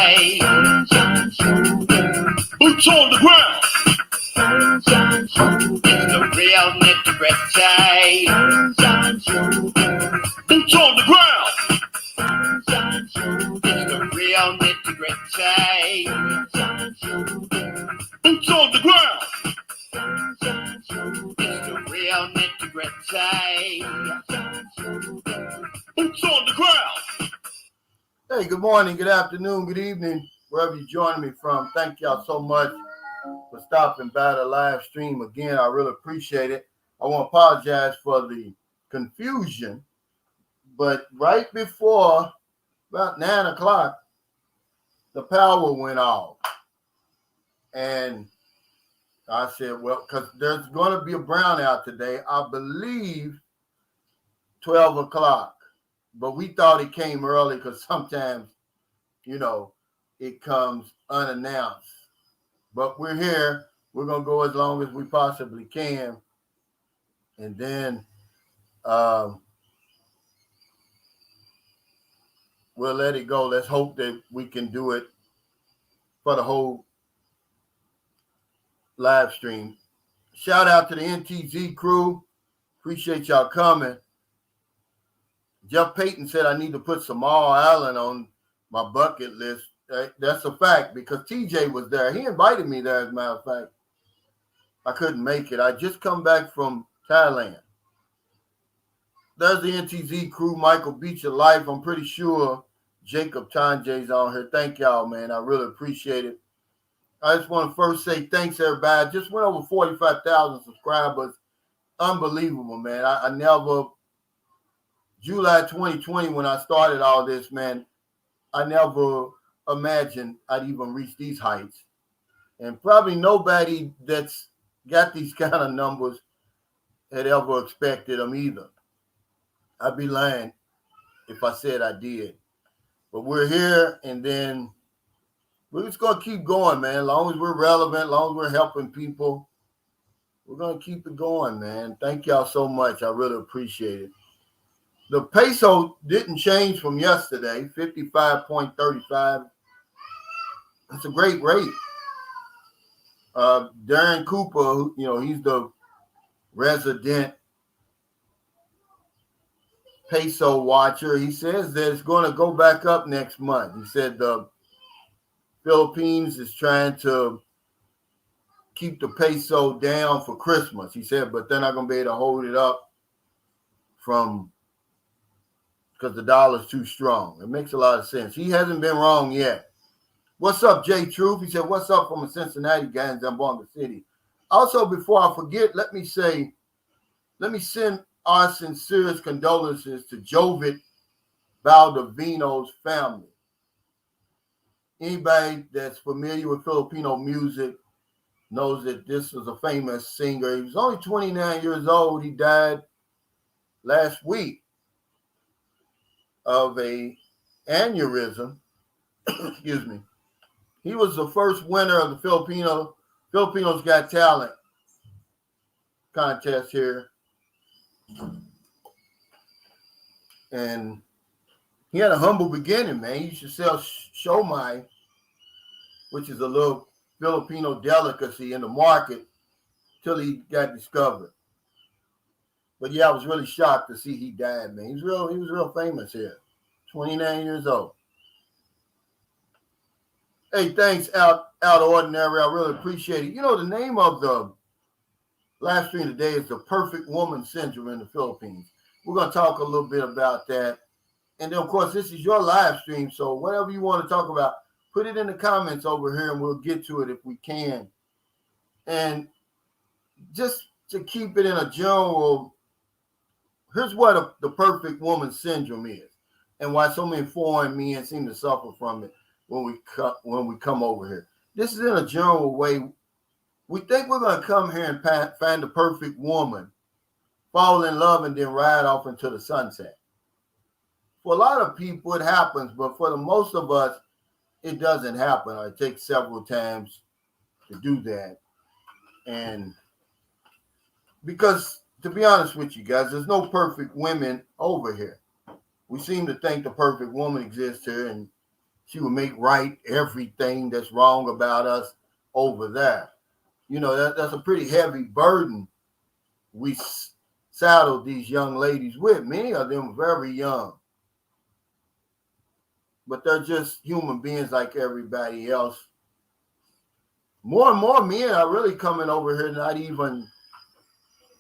side. Boots on the ground. It's the real nitty-gritty. Boots on the ground. It's the real nitty-gritty. Boots on the ground. It's the real nitty-gritty. Boots on the ground. Hey, good morning, good afternoon, good evening, wherever you're joining me from. Thank y'all so much for stopping by the live stream again. I really appreciate it. I want to apologize for the confusion, but right before about 9 o'clock, the power went off. And I said, well, because there's going to be a brownout today, I believe 12 o'clock. But we thought it came early because sometimes, it comes unannounced. But we're here. We're going to go as long as we possibly can. And then we'll let it go. Let's hope that we can do it for the whole live stream. Shout out to the NTZ crew. Appreciate y'all coming. Jeff Payton said I need to put Samal Allen on my bucket list. That's a fact because TJ was there. He invited me there, as a matter of fact. I couldn't make it. I just come back from Thailand. There's the NTZ crew, Michael Beach of Life. I'm pretty sure Jacob Tanjay's on here. Thank y'all, man. I really appreciate it. I just want to first say thanks, everybody. I just went over 45,000 subscribers. Unbelievable, man. I never... July 2020, when I started all this, man, I never imagined I'd even reach these heights. And probably nobody that's got these kind of numbers had ever expected them either. I'd be lying if I said I did. But we're here, and then we're just going to keep going, man. As long as we're relevant, as long as we're helping people, we're going to keep it going, man. Thank y'all so much. I really appreciate it. The peso didn't change from yesterday, 55.35. It's a great rate. Darren Cooper, he's the resident peso watcher. He says that it's going to go back up next month. He said the Philippines is trying to keep the peso down for Christmas. He said, but they're not going to be able to hold it up because the dollar's too strong. It makes a lot of sense. He hasn't been wrong yet. What's up, Jay Truth? He said, what's up from a Cincinnati guy in Zamboanga City? Also, before I forget, let me send our sincerest condolences to Jovid Baldovino's family. Anybody that's familiar with Filipino music knows that this was a famous singer. He was only 29 years old. He died last week of a aneurysm. Excuse me. He was the first winner of the Filipinos Got Talent contest here. And he had a humble beginning, man. He used to sell siomai, which is a little Filipino delicacy in the market, till he got discovered. But yeah, I was really shocked to see he died, man. He was real famous here. 29 years old. Hey, thanks, Out Ordinary. I really appreciate it. The name of the live stream today is the Perfect Woman Syndrome in the Philippines. We're going to talk a little bit about that. And then, of course, this is your live stream, so whatever you want to talk about, put it in the comments over here, and we'll get to it if we can. And just to keep it in a general, here's what the perfect woman syndrome is, and why so many foreign men seem to suffer from it when we come over here. This is in a general way. We think we're going to come here and find the perfect woman, fall in love, and then ride off into the sunset. For a lot of people, it happens, but for the most of us, it doesn't happen. It takes several times to do that. And because, to be honest with you guys, there's no perfect women over here. We seem to think the perfect woman exists here, and She would make right everything that's wrong about us over there. That's a pretty heavy burden we saddled these young ladies with. Many of them very young, but they're just human beings like everybody else. More and more men are really coming over here, not even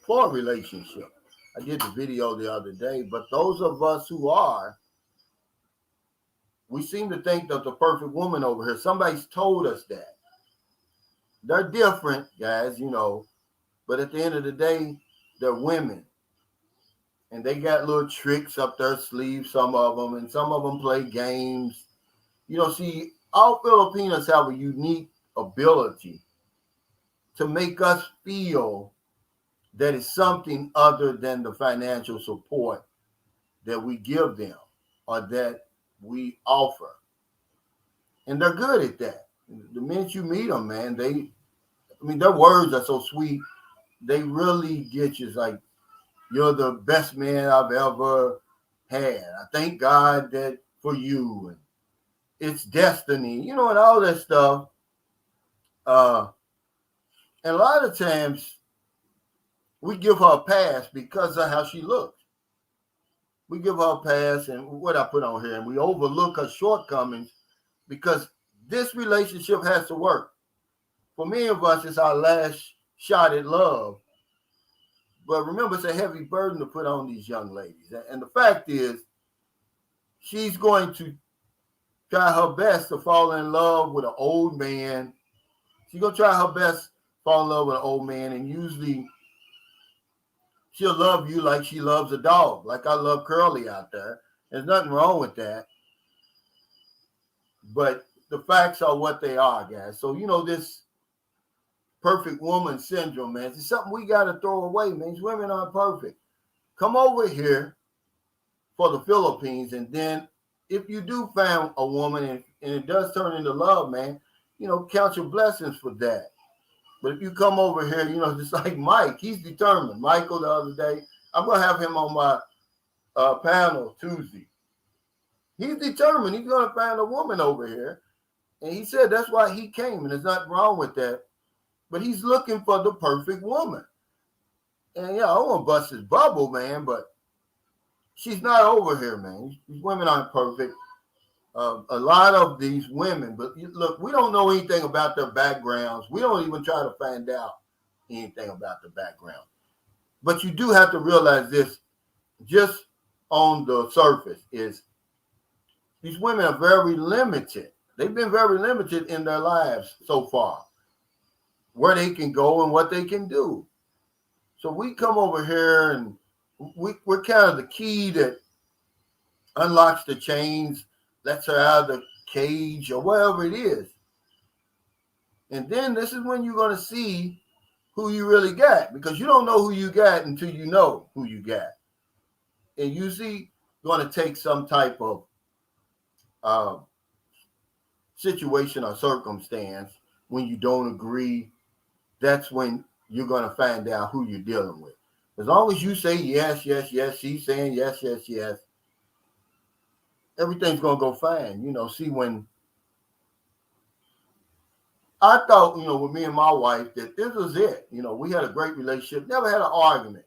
for a relationship. I did the video the other day, but those of us who are, we seem to think that the perfect woman over here, somebody's told us that. They're different, guys, but at the end of the day, they're women. And they got little tricks up their sleeves, some of them, and some of them play games. See, all Filipinos have a unique ability to make us feel that it's something other than the financial support that we give them or that we offer. And they're good at that. The minute you meet them, man, their words are so sweet. They really get you. It's like, you're the best man I've ever had. I thank God that for you. And it's destiny, and all that stuff. And a lot of times we give her a pass because of how she looks. We give her a pass and what I put on here, and we overlook her shortcomings because this relationship has to work. For many of us, it's our last shot at love. But remember, it's a heavy burden to put on these young ladies. And the fact is, she's going to try her best to fall in love with an old man. She's going to try her best to fall in love with an old man. And usually, she'll love you like she loves a dog, like I love Curly out there. There's nothing wrong with that. But the facts are what they are, guys. So, this perfect woman syndrome, man, it's something we got to throw away, man. These women aren't perfect. Come over here for the Philippines, and then if you do find a woman and it does turn into love, man, count your blessings for that. But if you come over here, just like Mike, he's determined. Michael the other day, I'm going to have him on my panel Tuesday. He's determined he's going to find a woman over here. And he said that's why he came, and there's nothing wrong with that. But he's looking for the perfect woman. And, I don't want to bust his bubble, man, but she's not over here, man. These women aren't perfect. A lot of these women, but look, we don't know anything about their backgrounds. We don't even try to find out anything about the background. But you do have to realize this, just on the surface, is these women are very limited. They've been very limited in their lives so far, where they can go and what they can do. So we come over here and we're kind of the key that unlocks the chains, lets her out of the cage or whatever it is. And then this is when you're going to see who you really got, because you don't know who you got until you know who you got. And usually going to take some type of situation or circumstance when you don't agree. That's when you're going to find out who you're dealing with. As long as you say yes, yes, yes, she's saying yes, yes, yes, everything's going to go fine. See, when I thought, with me and my wife, that this was it. We had a great relationship, never had an argument.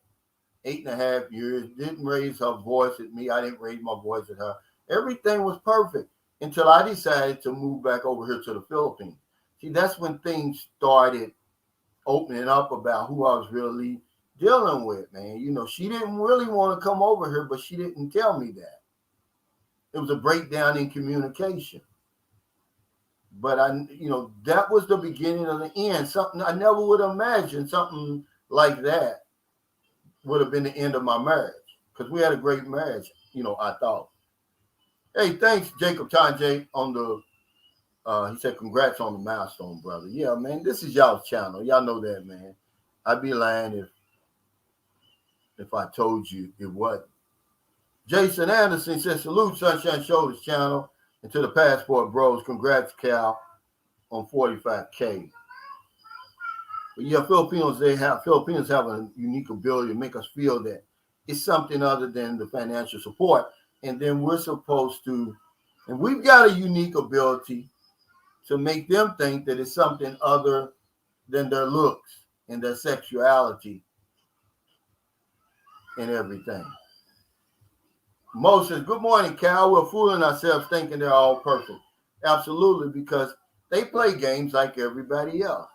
8.5 years, didn't raise her voice at me. I didn't raise my voice at her. Everything was perfect until I decided to move back over here to the Philippines. See, that's when things started opening up about who I was really dealing with, man. She didn't really want to come over here, but she didn't tell me that. It was a breakdown in communication. But that was the beginning of the end. Something I never would imagine something like that would have been the end of my marriage, because we had a great marriage, I thought. Hey, thanks, Jacob Tanjay, on the he said, congrats on the milestone, brother. Yeah, man, this is y'all's channel. Y'all know that, man. I'd be lying if I told you it wasn't. Jason Anderson says, salute Sunshine Shoulders channel and to the Passport Bros. Congrats, Cal, on 45K. But yeah, Filipinos have a unique ability to make us feel that it's something other than the financial support. And then we're supposed to And we've got a unique ability to make them think that it's something other than their looks and their sexuality and everything. Mo says, good morning, Cal. We're fooling ourselves thinking they're all perfect. Absolutely, because they play games like everybody else.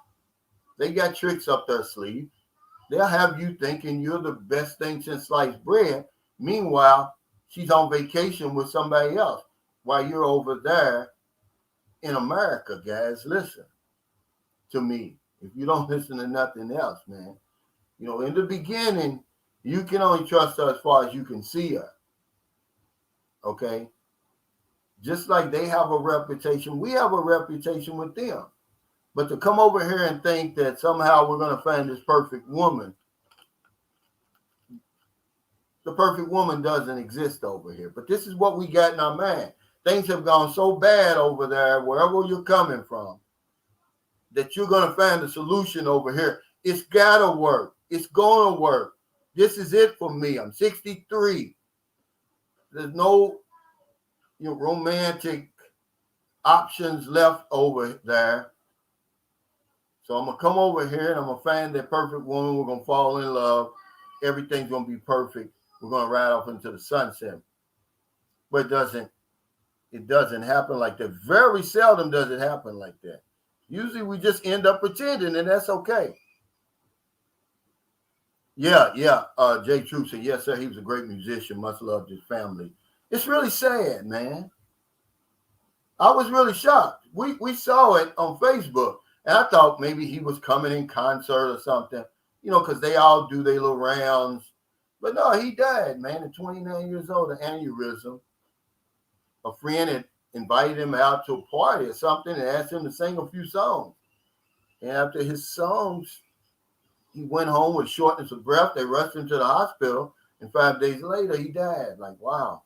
They got tricks up their sleeve. They'll have you thinking you're the best thing since sliced bread. Meanwhile, she's on vacation with somebody else while you're over there in America, guys. Listen to me. If you don't listen to nothing else, man, in the beginning, you can only trust her as far as you can see her. Okay? Just like they have a reputation, we have a reputation with them. But to come over here and think that somehow we're going to find this perfect woman, the perfect woman doesn't exist over here. But this is what we got in our mind. Things have gone so bad over there, wherever you're coming from, that you're going to find a solution over here. It's got to work. It's going to work. This is it for me. I'm 63. There's no romantic options left over there. So I'm going to come over here and I'm going to find that perfect woman. We're going to fall in love. Everything's going to be perfect. We're going to ride off into the sunset. But it doesn't happen like that. Very seldom does it happen like that. Usually we just end up pretending, and that's okay. Yeah. Jay Troop said, yes, sir. He was a great musician. Much loved his family. It's really sad, man. I was really shocked. We saw it on Facebook, and I thought maybe he was coming in concert or something, because they all do their little rounds. But no, he died, man, at 29 years old, an aneurysm. A friend had invited him out to a party or something and asked him to sing a few songs. And after his songs, he went home with shortness of breath. They rushed him to the hospital, and 5 days later, he died. Like, wow.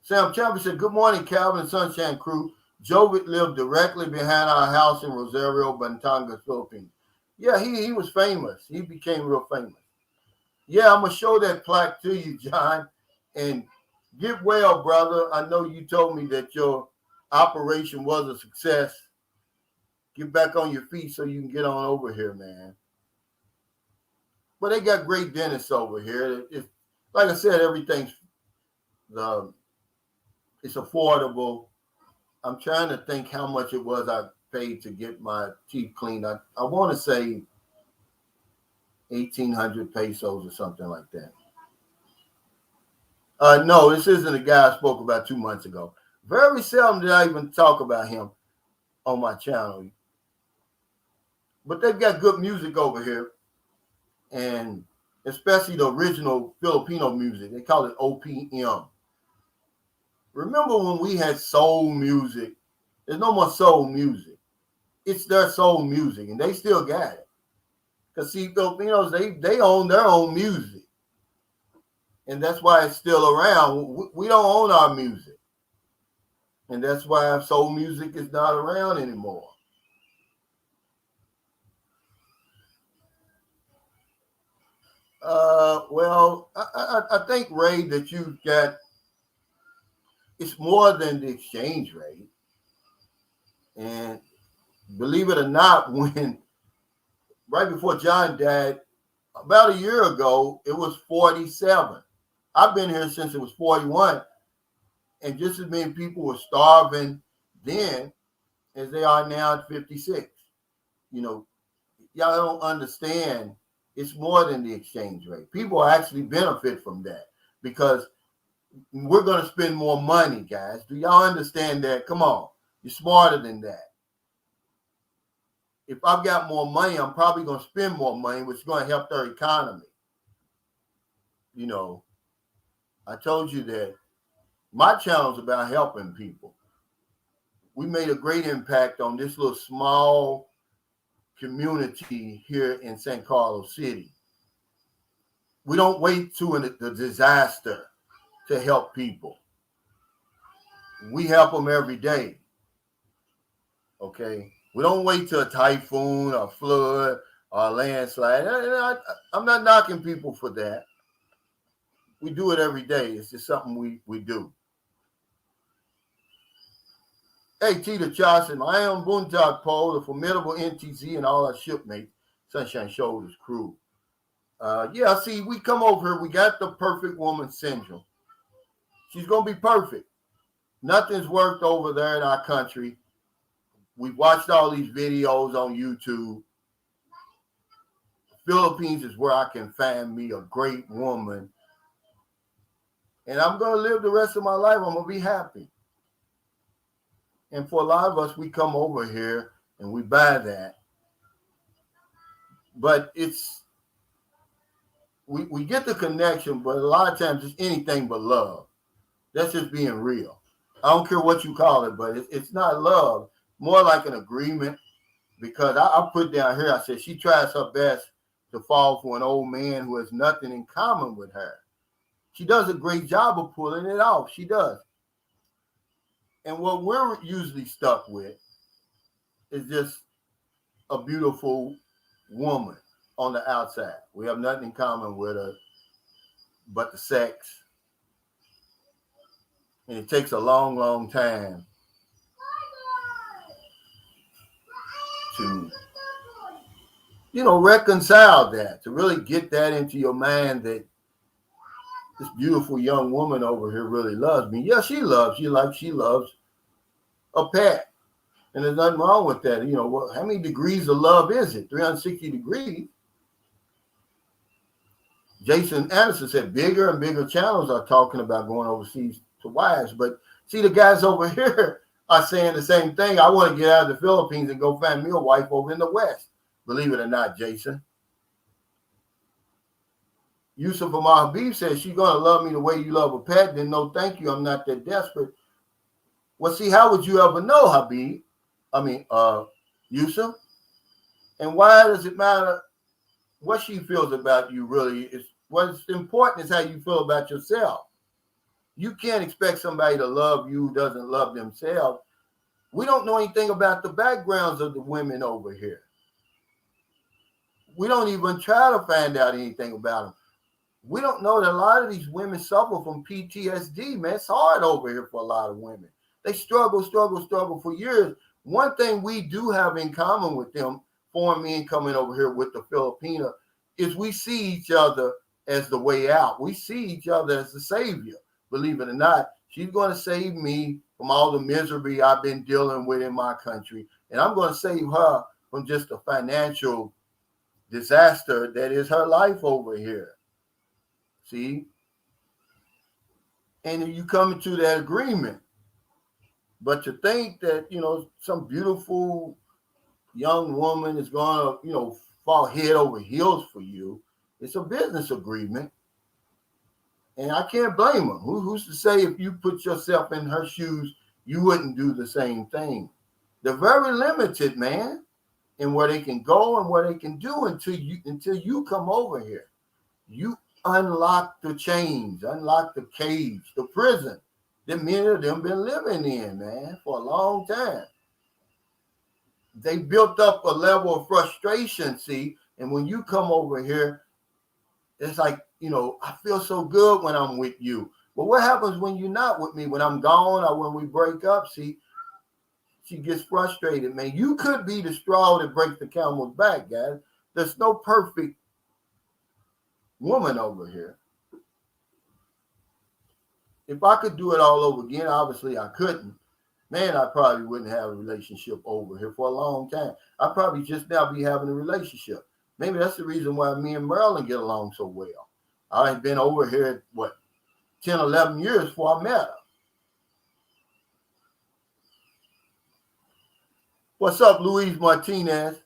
Sam Champion said, good morning, Calvin and Sunshine Crew. Jovic lived directly behind our house in Rosario, Batangas, Philippines. Yeah, he was famous. He became real famous. Yeah, I'm going to show that plaque to you, John. And get well, brother. I know you told me that your operation was a success. Get back on your feet so you can get on over here, man. But they got great dentists over here. Like I said, everything's it's affordable. I'm trying to think how much it was I paid to get my teeth cleaned. I want to say 1,800 pesos or something like that. No, this isn't a guy I spoke about 2 months ago. Very seldom did I even talk about him on my channel. But they've got good music over here, and especially the original Filipino music. They call it OPM. Remember when we had soul music? There's no more soul music. It's their soul music, and they still got it. Because, see, Filipinos, they own their own music. And that's why it's still around. We don't own our music. And that's why soul music is not around anymore. Well, I think, Ray, that you've got, it's more than the exchange rate. And believe it or not, when right before John died, about a year ago, it was 47. I've been here since it was 41. And just as many people were starving then as they are now at 56. Y'all don't understand. It's more than the exchange rate. People actually benefit from that because we're going to spend more money, guys. Do y'all understand that? Come on. You're smarter than that. If I've got more money, I'm probably going to spend more money, which is going to help their economy. I told you that my channel is about helping people. We made a great impact on this little small community here in San Carlos City. We don't wait to the disaster to help people. We help them every day. Okay? We don't wait till a typhoon or flood or a landslide. I'm not knocking people for that. We do it every day. It's just something we do. Hey, Tita Johnson, I am Boondock Paul, the formidable NTZ, and all our shipmates, Sunshine Shoulders crew. Yeah, see, we come over here. We got the perfect woman syndrome. She's going to be perfect. Nothing's worked over there in our country. We've watched all these videos on YouTube. Philippines is where I can find me a great woman. And I'm going to live the rest of my life. I'm going to be happy. And for a lot of us, we come over here and we buy that. But we get the connection, but a lot of times it's anything but love. That's just being real. I don't care what you call it, but it's not love. More like an agreement. Because I put down here, I said she tries her best to fall for an old man who has nothing in common with her. She does a great job of pulling it off. She does. And what we're usually stuck with is just a beautiful woman on the outside. We have nothing in common with her but the sex. And it takes a long, long time to, reconcile that, to really get that into your mind that this beautiful young woman over here really loves me. Yeah, she loves you like she loves a pet. And there's nothing wrong with that. How many degrees of love is it? 360 degrees. Jason Anderson said bigger and bigger channels are talking about going overseas to wives. But see, the guys over here are saying the same thing. I want to get out of the Philippines and go find me a wife over in the West. Believe it or not, Jason. Yusuf Habib says she's going to love me the way you love a pet. Then no, thank you. I'm not that desperate. Well, see, how would you ever know, Habib? Yusuf? And why does it matter what she feels about you, really? What's important is how you feel about yourself. You can't expect somebody to love you who doesn't love themselves. We don't know anything about the backgrounds of the women over here. We don't even try to find out anything about them. We don't know that a lot of these women suffer from PTSD, man. It's hard over here for a lot of women. They struggle for years. One thing we do have in common with them, foreign men coming over here with the Filipina, is we see each other as the way out. We see each other as the savior. Believe it or not, she's going to save me from all the misery I've been dealing with in my country. And I'm going to save her from just a financial disaster that is her life over here. See? And you come into that agreement. But to think that, some beautiful young woman is going to, fall head over heels for you, it's a business agreement. And I can't blame her. Who's to say if you put yourself in her shoes, you wouldn't do the same thing? They're very limited, man, in where they can go and what they can do until you come over here. You unlock the chains, unlock the cage, the prison that many of them been living in, man, for a long time. They built up a level of frustration, see, and when you come over here, it's like, I feel so good when I'm with you. But what happens when you're not with me? When I'm gone or when we break up, see, she gets frustrated, man. You could be the straw that breaks the camel's back, guys. There's no perfect woman over here. If I could do it all over again, obviously I couldn't. Man, I probably wouldn't have a relationship over here for a long time. I'd probably just now be having a relationship. Maybe that's the reason why me and Marilyn get along so well. I've been over here, 10, 11 years before I met her. What's up, Luis Martinez?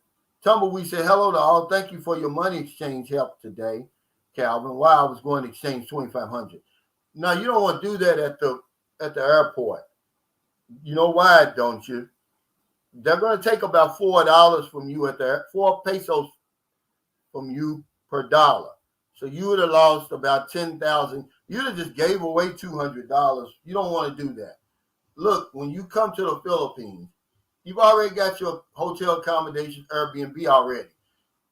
Tumbleweed said, hello to all. Thank you for your money exchange help today, Calvin. Why I was going to exchange $2,500. Now, you don't want to do that at the airport. You know why, don't you? They're going to take about $4 from you at the 4 pesos from you per dollar. So you would have lost about 10,000. You'd have just gave away $200. You don't want to do that. Look, when you come to the Philippines, you've already got your hotel accommodation, Airbnb already.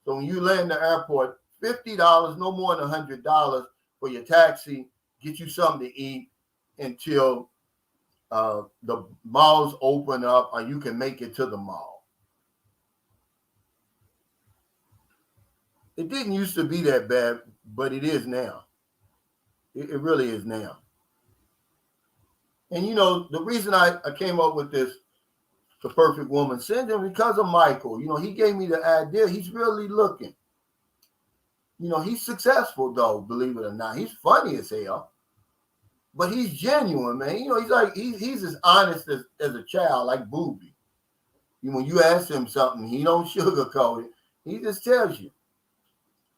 So when you land the airport, $50, no more than $100 for your taxi, get you something to eat until the malls open up or you can make it to the mall. It didn't used to be that bad, but it is now. It really is now. And the reason I came up with this, the perfect woman syndrome, because of Michael. He gave me the idea. He's really looking. He's successful though, believe it or not. He's funny as hell, but he's genuine, man. He's as honest as a child, like Booby. When you ask him something, he don't sugarcoat it. He just tells you.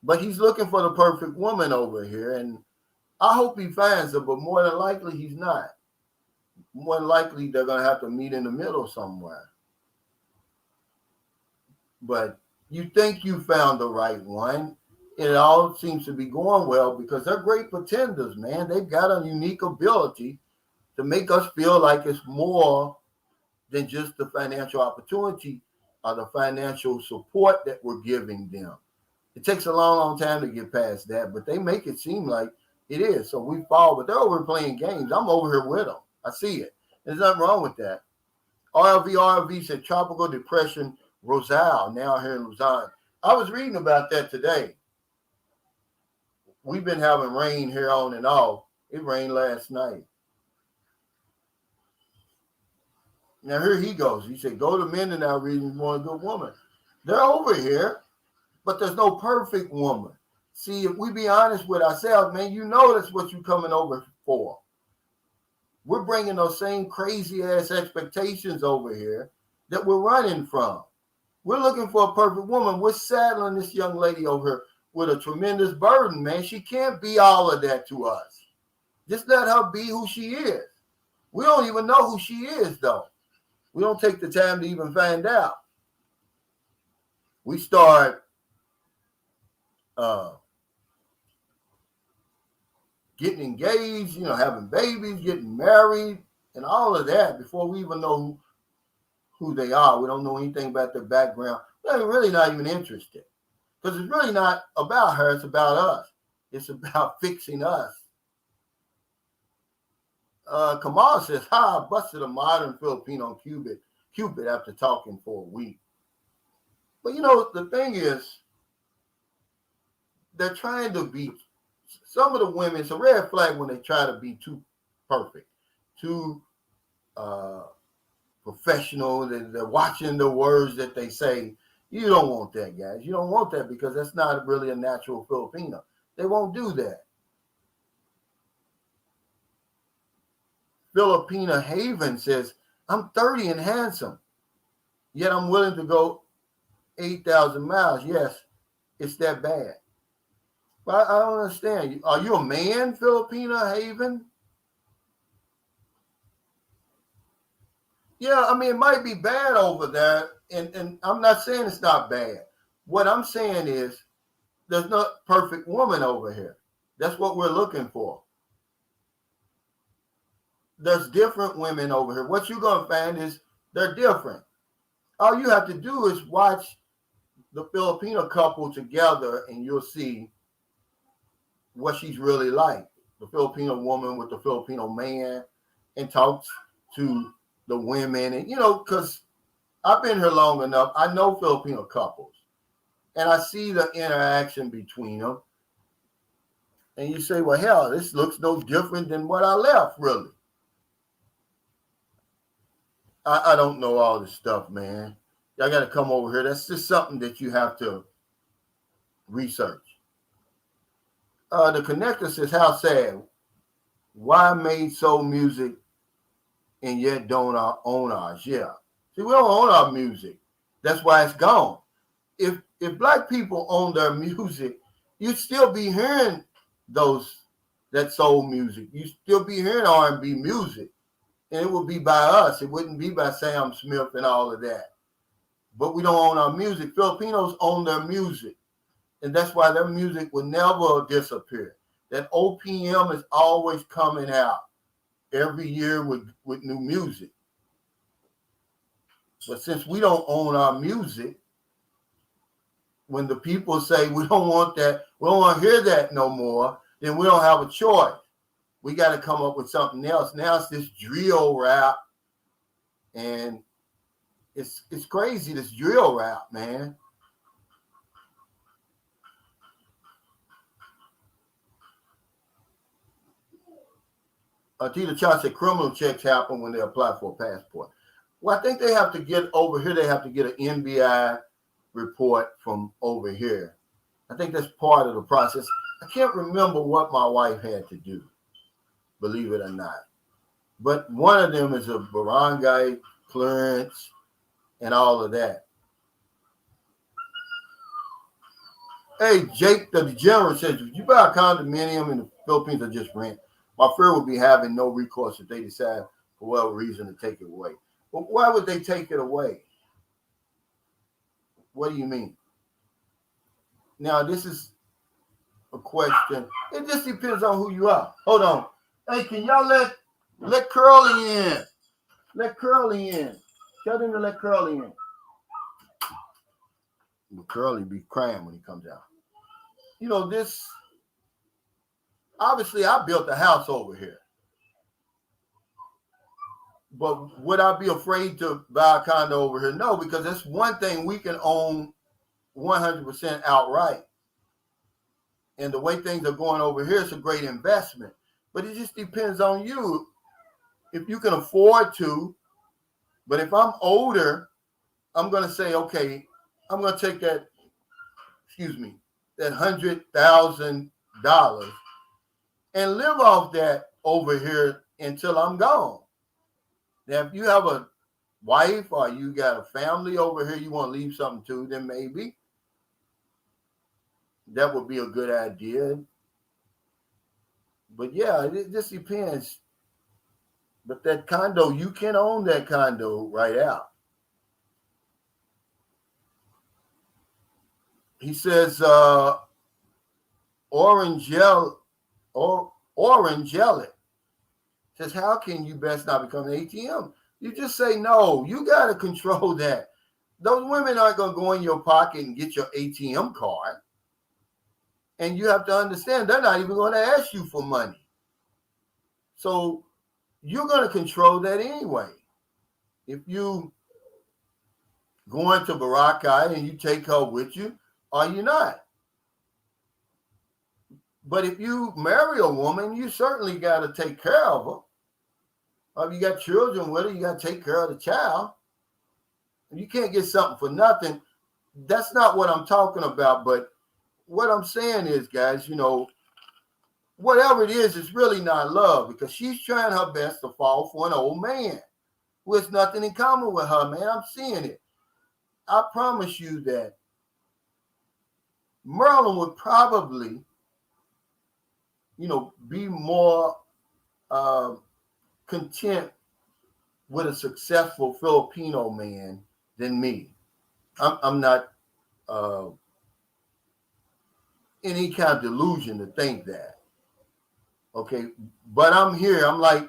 But he's looking for the perfect woman over here, and I hope he finds her, but more than likely he's not. More than likely they're going to have to meet in the middle somewhere. But you think you found the right one. It all seems to be going well because they're great pretenders, man. They've got a unique ability to make us feel like it's more than just the financial opportunity or the financial support that we're giving them. It takes a long, long time to get past that, but they make it seem like it is. So we fall, but they're over playing games. I'm over here with them. I see it. There's nothing wrong with that. RV said tropical depression, Rosal, now here in Luzon. I was reading about that today. We've been having rain here on and off. It rained last night. Now here he goes. He said, go to Mindanao region, you want a good woman. They're over here, but there's no perfect woman. See, if we be honest with ourselves, man, that's what you're coming over for. We're bringing those same crazy ass expectations over here that we're running from. We're looking for a perfect woman. We're saddling this young lady over here with a tremendous burden, man. She can't be all of that to us. Just let her be who she is. We don't even know who she is, though. We don't take the time to even find out. We start getting engaged, having babies, getting married, and all of that before we even know who they are. We don't know anything about their background. We're really not even interested because it's really not about her. It's about us. It's about fixing us. Kamal says, I busted a modern Filipino Cupid after talking for a week. But the thing is, they're trying to be, some of the women, it's a red flag when they try to be too perfect, too professional. They're watching the words that they say. You don't want that, guys. You don't want that because that's not really a natural Filipino. They won't do that. Filipina Haven says, I'm 30 and handsome, yet I'm willing to go 8,000 miles. Yes, it's that bad. But I don't understand. Are you a man, Filipina Haven? Yeah, I mean, it might be bad over there, and I'm not saying it's not bad. What I'm saying is there's no perfect woman over here. That's what we're looking for. There's different women over here. What you're going to find is they're different. All you have to do is watch the Filipino couple together, and you'll see what she's really like. The Filipino woman with the Filipino man, and talks to the women. And, because I've been here long enough, I know Filipino couples, and I see the interaction between them. And you say, well, hell, this looks no different than what I left, really. I don't know all this stuff, man. Y'all got to come over here. That's just something that you have to research. The connector says, how sad. Why made soul music and yet don't own ours? Yeah. See, we don't own our music. That's why it's gone. If black people own their music, you'd still be hearing that soul music. You'd still be hearing R&B music. And it would be by us. It wouldn't be by Sam Smith and all of that. But we don't own our music. Filipinos own their music. And that's why their music will never disappear. That OPM is always coming out every year with new music. But since we don't own our music, when the people say we don't want that, we don't want to hear that no more, then we don't have a choice. we got to come up with something else. Now it's this drill rap, and it's crazy, this drill rap, man. Tita Cha said criminal checks happen when they apply for a passport. Well, I think they have to get over here. They have to get an NBI report from over here. I think that's part of the process. I can't remember what my wife had to do, believe it or not. But one of them is a barangay clearance and all of that. Hey, Jake the Degenerate says, if you buy a condominium in the Philippines or just rent, my fear would be having no recourse if they decide for whatever reason to take it away. But why would they take it away? What do you mean? Now, this is a question. It just depends on who you are. Hold on. Hey, can y'all let Curly in? Let Curly in. Tell them to let Curly in. Curly be crying when he comes out. You know, this, obviously I built a house over here. But would I be afraid to buy a condo over here? No, because that's one thing we can own 100% outright. And the way things are going over here, it's a great investment. But it just depends on you if you can afford to. But if I'm older, I'm going to say, okay, I'm going to take that $100,000 and live off that over here until I'm gone. Now, if you have a wife or you got a family over here you want to leave something to, then maybe that would be a good idea. But yeah, it just depends. But that condo, you can own that condo right out. He says, Orange Jelly says, how can you best not become an ATM? You just say no. You got to control that. Those women aren't going to go in your pocket and get your ATM card. And you have to understand, they're not even going to ask you for money. So you're going to control that anyway. If you go into Boracay and you take her with you, or you're not. But if you marry a woman, you certainly got to take care of her. Or if you got children with her, you got to take care of the child. You can't get something for nothing. That's not what I'm talking about. But what I'm saying is, guys, you know, whatever it is, it's really not love, because she's trying her best to fall for an old man who has nothing in common with her, man. I'm seeing it. I promise you that Merlin would probably, you know, be more content with a successful Filipino man than me. I'm not any kind of delusion to think that. Okay, but I'm here. I'm like,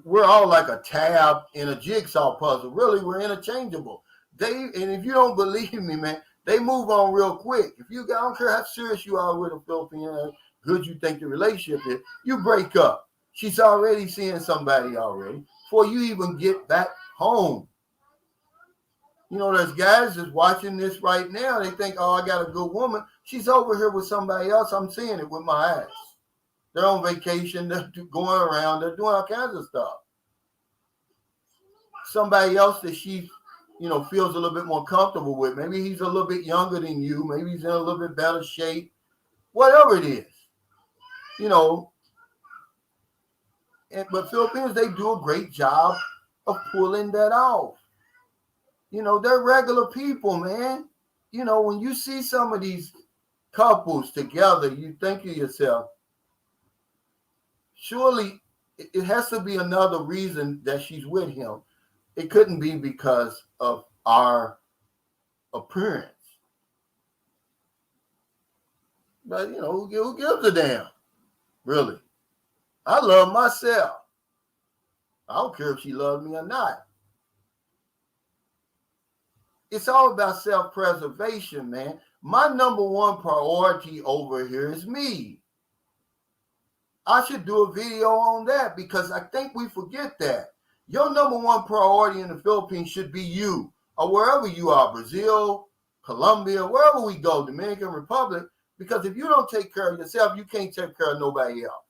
we're all like a tab in a jigsaw puzzle. Really, we're interchangeable. And if you don't believe me, man, they move on real quick. If you, I don't care how serious you are with a Filipino, how good you think the relationship is, you break up. She's already seeing somebody already before you even get back home. You know, there's guys that's watching this right now. They think, oh, I got a good woman. She's over here with somebody else. I'm seeing it with my eyes. They're on vacation. They're going around. They're doing all kinds of stuff. Somebody else that she, you know, feels a little bit more comfortable with. Maybe he's a little bit younger than you. Maybe he's in a little bit better shape. Whatever it is, you know. But Philippines, they do a great job of pulling that off. You know, they're regular people, man. You know, when you see some of these couples together, you think to yourself, surely it has to be another reason that she's with him. It couldn't be because of our appearance. But, you know, who gives a damn? Really? I love myself. I don't care if she loves me or not. It's all about self-preservation, man. My number one priority over here is me. I should do a video on that because I think we forget that. Your number one priority in the Philippines should be you or wherever you are, Brazil, Colombia, wherever we go, Dominican Republic, because if you don't take care of yourself, you can't take care of nobody else.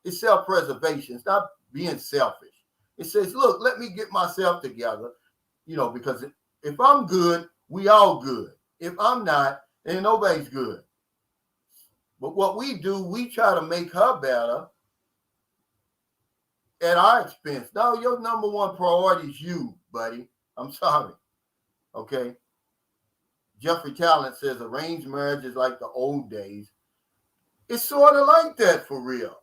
It's self-preservation. It's not being selfish. It says, look, let me get myself together, because if I'm good, we all good. If I'm not, then nobody's good. But what we do, we try to make her better at our expense. No, your number one priority is you, buddy. I'm sorry. Okay. Jeffrey Talent says arranged marriage is like the old days. It's sort of like that for real.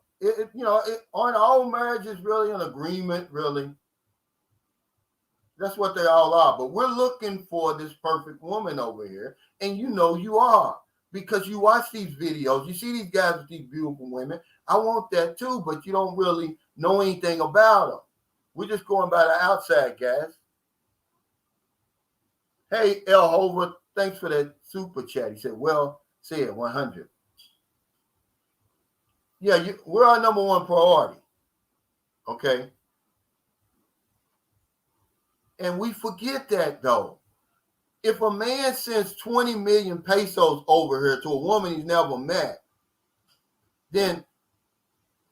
Aren't all marriages really an agreement, really? That's what they all are. But we're looking for this perfect woman over here. And you are. Because you watch these videos. You see these guys with these beautiful women. I want that too, but you don't really know anything about them. We're just going by the outside, guys. Hey, El Hover, thanks for that super chat. He said, well said, 100. Yeah, we're our number one priority. Okay? And we forget that, though. If a man sends 20 million pesos over here to a woman he's never met, then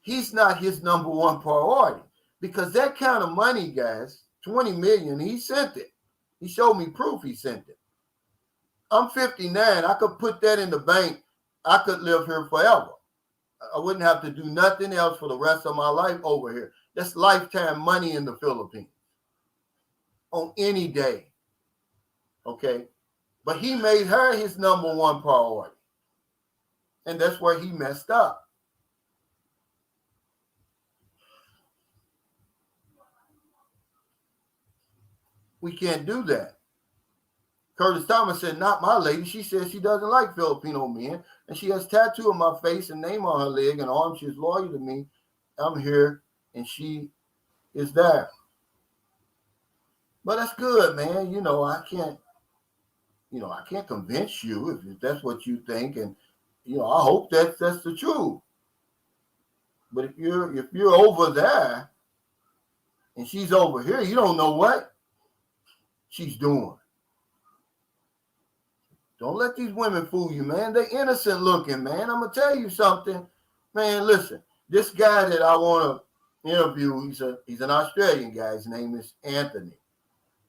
he's not his number one priority. Because that kind of money, guys, 20 million, he sent it. He showed me proof he sent it. I'm 59. I could put that in the bank. I could live here forever. I wouldn't have to do nothing else for the rest of my life over here. That's lifetime money in the Philippines on any day. Okay? But he made her his number one priority. And that's where he messed up. We can't do that. Curtis Thomas said, not my lady. She says she doesn't like Filipino men. And she has tattoo on my face and name on her leg and arm. She's loyal to me. I'm here and she is there. But that's good, man. I can't convince you if that's what you think. And, I hope that's the truth. But if you're over there and she's over here, you don't know what she's doing. Don't let these women fool you, man. They're innocent looking, man. I'm going to tell you something. Man, listen, this guy that I want to interview, he's an Australian guy. His name is Anthony.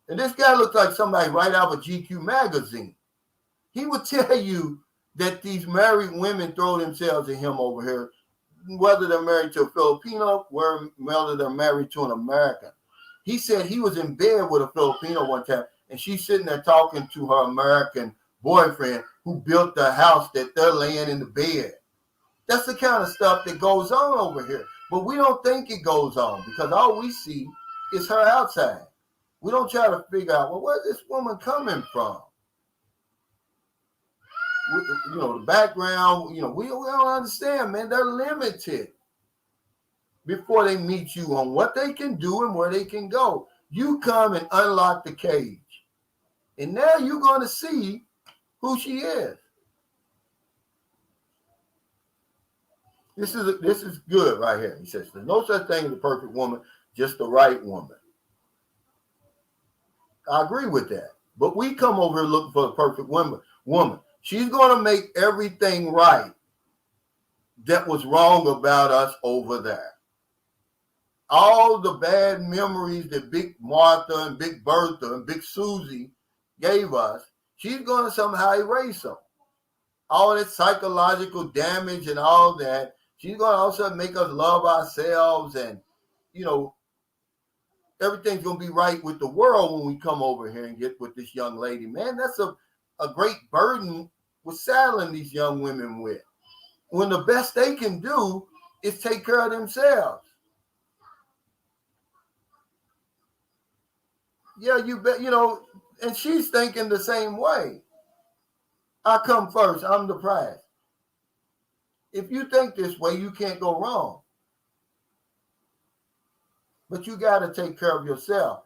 And this guy looks like somebody right out of a GQ magazine. He would tell you that these married women throw themselves at him over here, whether they're married to a Filipino, whether they're married to an American. He said he was in bed with a Filipino one time, and she's sitting there talking to her American boyfriend who built the house that they're laying in the bed. That's the kind of stuff that goes on over here. But we don't think it goes on because all we see is her outside. We don't try to figure out, well, where's this woman coming from? The background, we don't understand, man. They're limited before they meet you on what they can do and where they can go. You come and unlock the cage. And now you're going to see who she is. This is good right here. He says, there's no such thing as a perfect woman, just the right woman. I agree with that. But we come over here looking for the perfect woman. She's going to make everything right that was wrong about us over there. All the bad memories that Big Martha and Big Bertha and Big Susie gave us, she's going to somehow erase them. All that psychological damage and all that, she's going to also make us love ourselves and, everything's going to be right with the world when we come over here and get with this young lady. Man, that's a great burden we're saddling these young women with. When the best they can do is take care of themselves. Yeah, you bet, and she's thinking the same way. I come first. I'm the prize. If you think this way, you can't go wrong. But you got to take care of yourself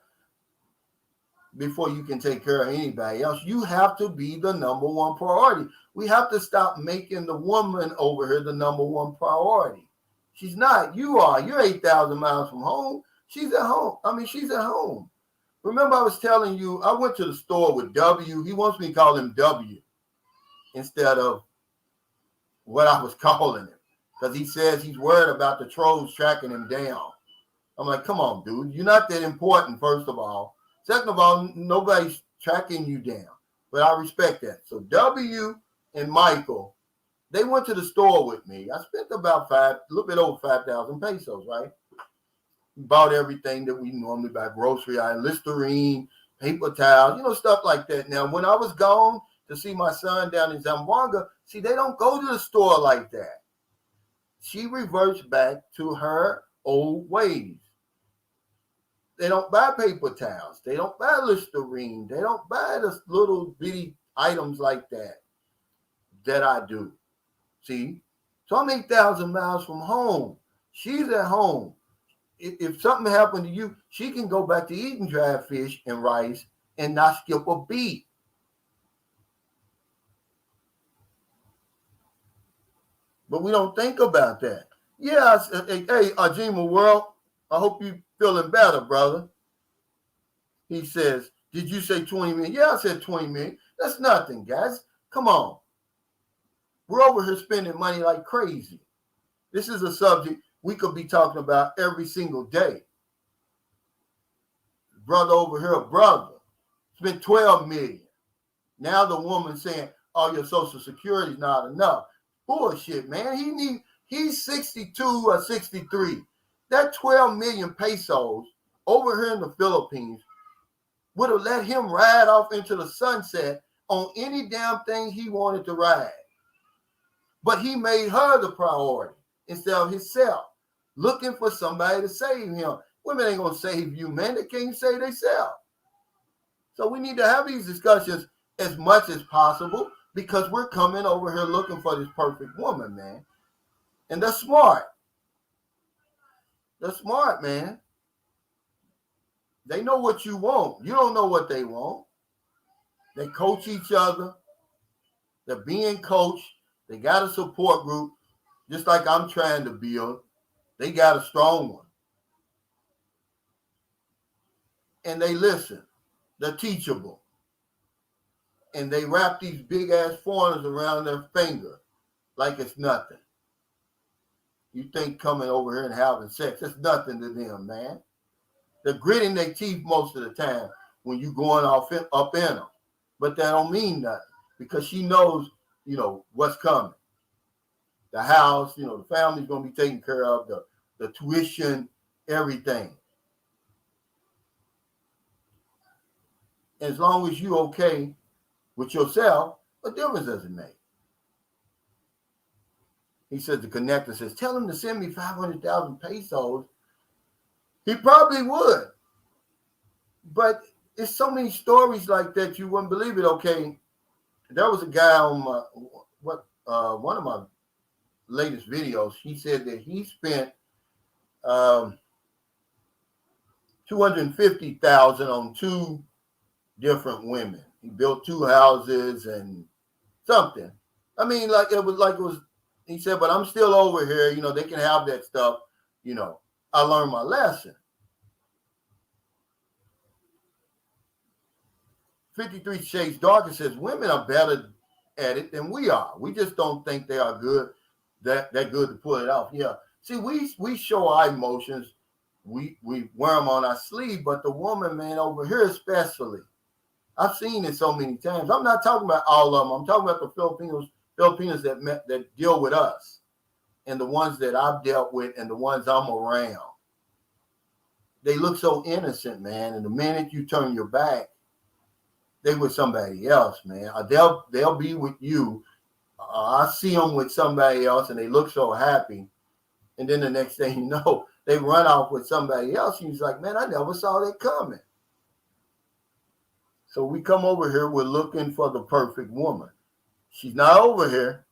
before you can take care of anybody else. You have to be the number one priority. We have to stop making the woman over here the number one priority. She's not. You are. You're 8,000 miles from home. She's at home. She's at home. Remember, I was telling you, I went to the store with W. He wants me to call him W instead of what I was calling him, because he says he's worried about the trolls tracking him down. I'm like, come on, dude. You're not that important, first of all. Second of all, nobody's tracking you down. But I respect that. So W and Michael, they went to the store with me. I spent about a little bit over 5,000 pesos, right? Bought everything that we normally buy, grocery items, Listerine, paper towels, stuff like that. Now, when I was gone to see my son down in Zamboanga, see, they don't go to the store like that. She reverts back to her old ways. They don't buy paper towels. They don't buy Listerine. They don't buy the little bitty items like that I do. See? So I'm 8,000 miles from home. She's at home. If something happened to you, she can go back to eating dried fish and rice and not skip a beat. But we don't think about that. Yeah, hey, Ajima World, I hope you feeling better, brother. He says, did you say 20 million? Yeah, I said 20 million. That's nothing, guys. Come on. We're over here spending money like crazy. This is a subject we could be talking about every single day. Brother over here, spent 12 million. Now the woman saying, oh, your Social Security is not enough. Bullshit, man. He's 62 or 63. That 12 million pesos over here in the Philippines would have let him ride off into the sunset on any damn thing he wanted to ride. But he made her the priority instead of himself, looking for somebody to save him. Women ain't going to save you, man. They can't save themselves. So we need to have these discussions as much as possible, because we're coming over here looking for this perfect woman, man. And they're smart. They're smart, man. They know what you want. You don't know what they want. They coach each other. They're being coached. They got a support group, just like I'm trying to build. They got a strong one. And they listen. They're teachable. And they wrap these big-ass foreigners around their finger like it's nothing. You think coming over here and having sex, it's nothing to them, man. They're gritting their teeth most of the time when you going up in them. But that don't mean nothing, because she knows, what's coming. The house, the family's going to be taken care of, the tuition, everything. As long as you okay with yourself, what difference does it make? He says, the connector says, tell him to send me 500,000 pesos. He probably would. But it's so many stories like that, you wouldn't believe it. Okay, there was a guy on one of my latest videos. He said that he spent 250,000 on 2 different women. He built 2 houses and something. He said, but I'm still over here. They can have that stuff. I learned my lesson. 53 Shades Darker says women are better at it than we are. We just don't think they are good, that good to pull it off. Yeah. See, we show our emotions. We wear them on our sleeve, but the woman, man, over here especially, I've seen it so many times. I'm not talking about all of them. I'm talking about the Filipinos that deal with us, and the ones that I've dealt with, and the ones I'm around. They look so innocent, man. And the minute you turn your back, they with somebody else, man. They'll be with you. I see them with somebody else, and they look so happy. And then the next thing you know, they run off with somebody else. And he's like, man, I never saw that coming. So we come over here, we're looking for the perfect woman. She's not over here.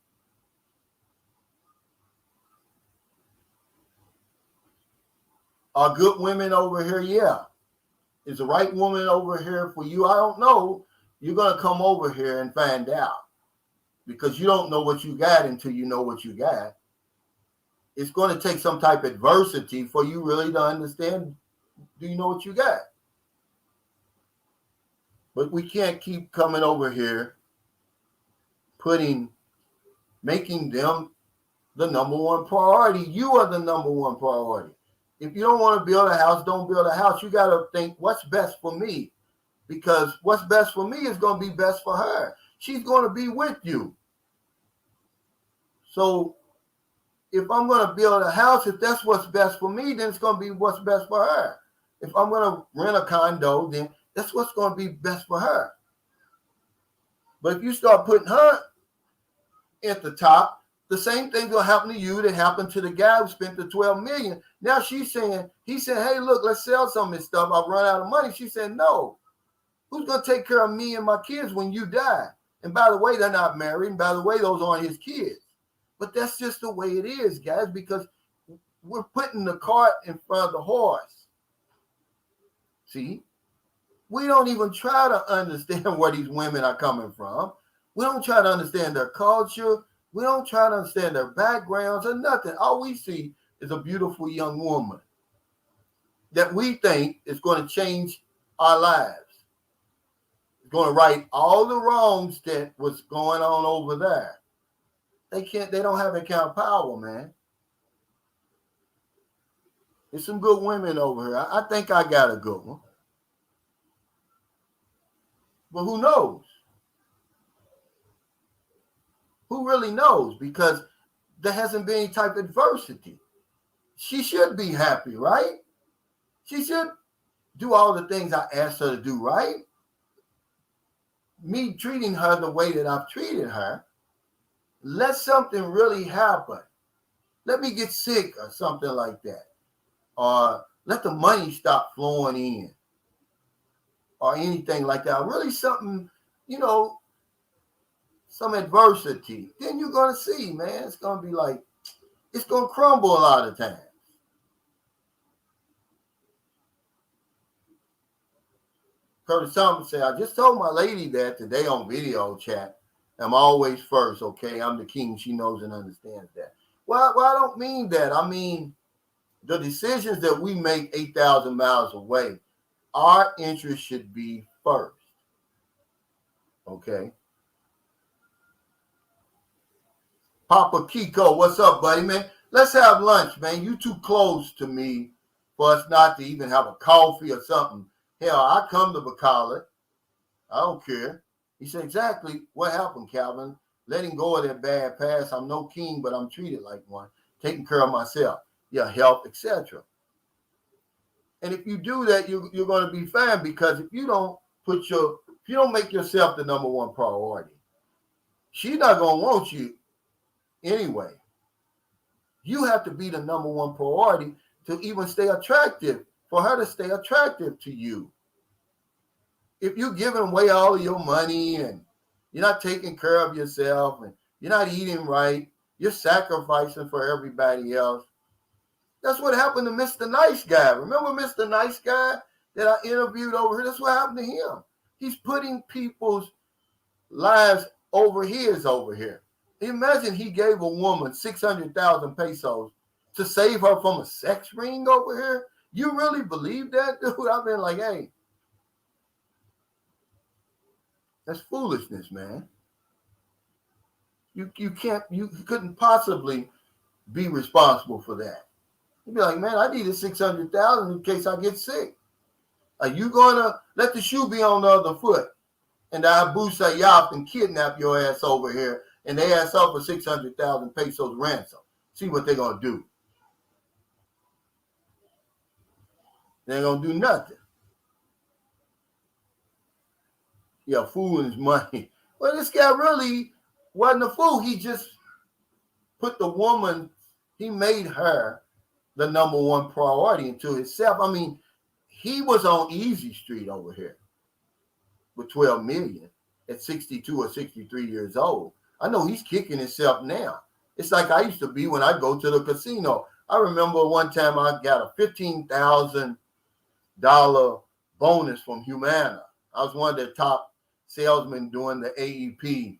Are good women over here? Yeah. Is the right woman over here for you? I don't know. You're going to come over here and find out, because you don't know what you got until you know what you got. it's going to take some type of adversity for you really to understand, do you know what you got? But we can't keep coming over here making them the number one priority. You are the number one priority. If you don't want to build a house, don't build a house. You got to think, what's best for me? Because what's best for me is going to be best for her. She's going to be with you. So if I'm going to build a house, if that's what's best for me, then it's going to be what's best for her. If I'm going to rent a condo, then that's what's going to be best for her. But if you start putting her at the top, the same thing will happen to you that happened to the guy who spent the $12 million. Now he said, hey, look, let's sell some of this stuff. I've run out of money. She said, no. Who's going to take care of me and my kids when you die? And by the way, they're not married. And by the way, those aren't his kids. But that's just the way it is, guys, because we're putting the cart in front of the horse. See? We don't even try to understand where these women are coming from. We don't try to understand their culture. We don't try to understand their backgrounds or nothing. All we see is a beautiful young woman that we think is going to change our lives. It's going to right all the wrongs that was going on over there. They don't have that kind of power, man. There's some good women over here. I think I got a good one. But who knows? Who really knows? Because there hasn't been any type of adversity. She should be happy, right? She should do all the things I asked her to do, right? Me treating her the way that I've treated her, let something really happen. Let me get sick or something like that. Or let the money stop flowing in. Or anything like that. Really something, some adversity. Then you're going to see, man, it's going to be like, it's going to crumble a lot of times. Curtis Thompson said, I just told my lady that today on video chat. I'm always first, okay? I'm the king. She knows and understands that. Well, I don't mean that. I mean, the decisions that we make 8,000 miles away, our interest should be first. Okay? Papa Kiko, what's up, buddy, man? Let's have lunch, man. You too close to me for us not to even have a coffee or something. Hell, I come to Bacala. I don't care. He said, exactly what happened, Calvin. Letting go of that bad past. I'm no king, but I'm treated like one. Taking care of myself, your health, etc. And if you do that, you're going to be fine, because if you don't make yourself the number one priority, she's not going to want you anyway. You have to be the number one priority to even stay attractive, for her to stay attractive to you. If you're giving away all of your money and you're not taking care of yourself and you're not eating right, you're sacrificing for everybody else. That's what happened to Mr. Nice Guy. Remember Mr. Nice Guy that I interviewed over here? That's what happened to him. He's putting people's lives over his over here. Imagine he gave a woman 600,000 pesos to save her from a sex ring over here. You really believe that, dude? I've been like, hey, that's foolishness, man. You couldn't possibly be responsible for that. You'd be like, man, I needed 600,000 in case I get sick. Are you gonna let the shoe be on the other foot and the Abu Sayyaf and kidnap your ass over here and they ask up for 600,000 pesos ransom? See what they're gonna do. They ain't gonna do nothing. Yeah, fool his money. Well, this guy really wasn't a fool. He just put the woman, he made her the number one priority into himself. I mean, he was on Easy Street over here with 12 million at 62 or 63 years old. I know he's kicking himself now. It's like I used to be when I go to the casino. I remember one time I got a $15,000 bonus from Humana. I was one of the top salesmen during the AEP.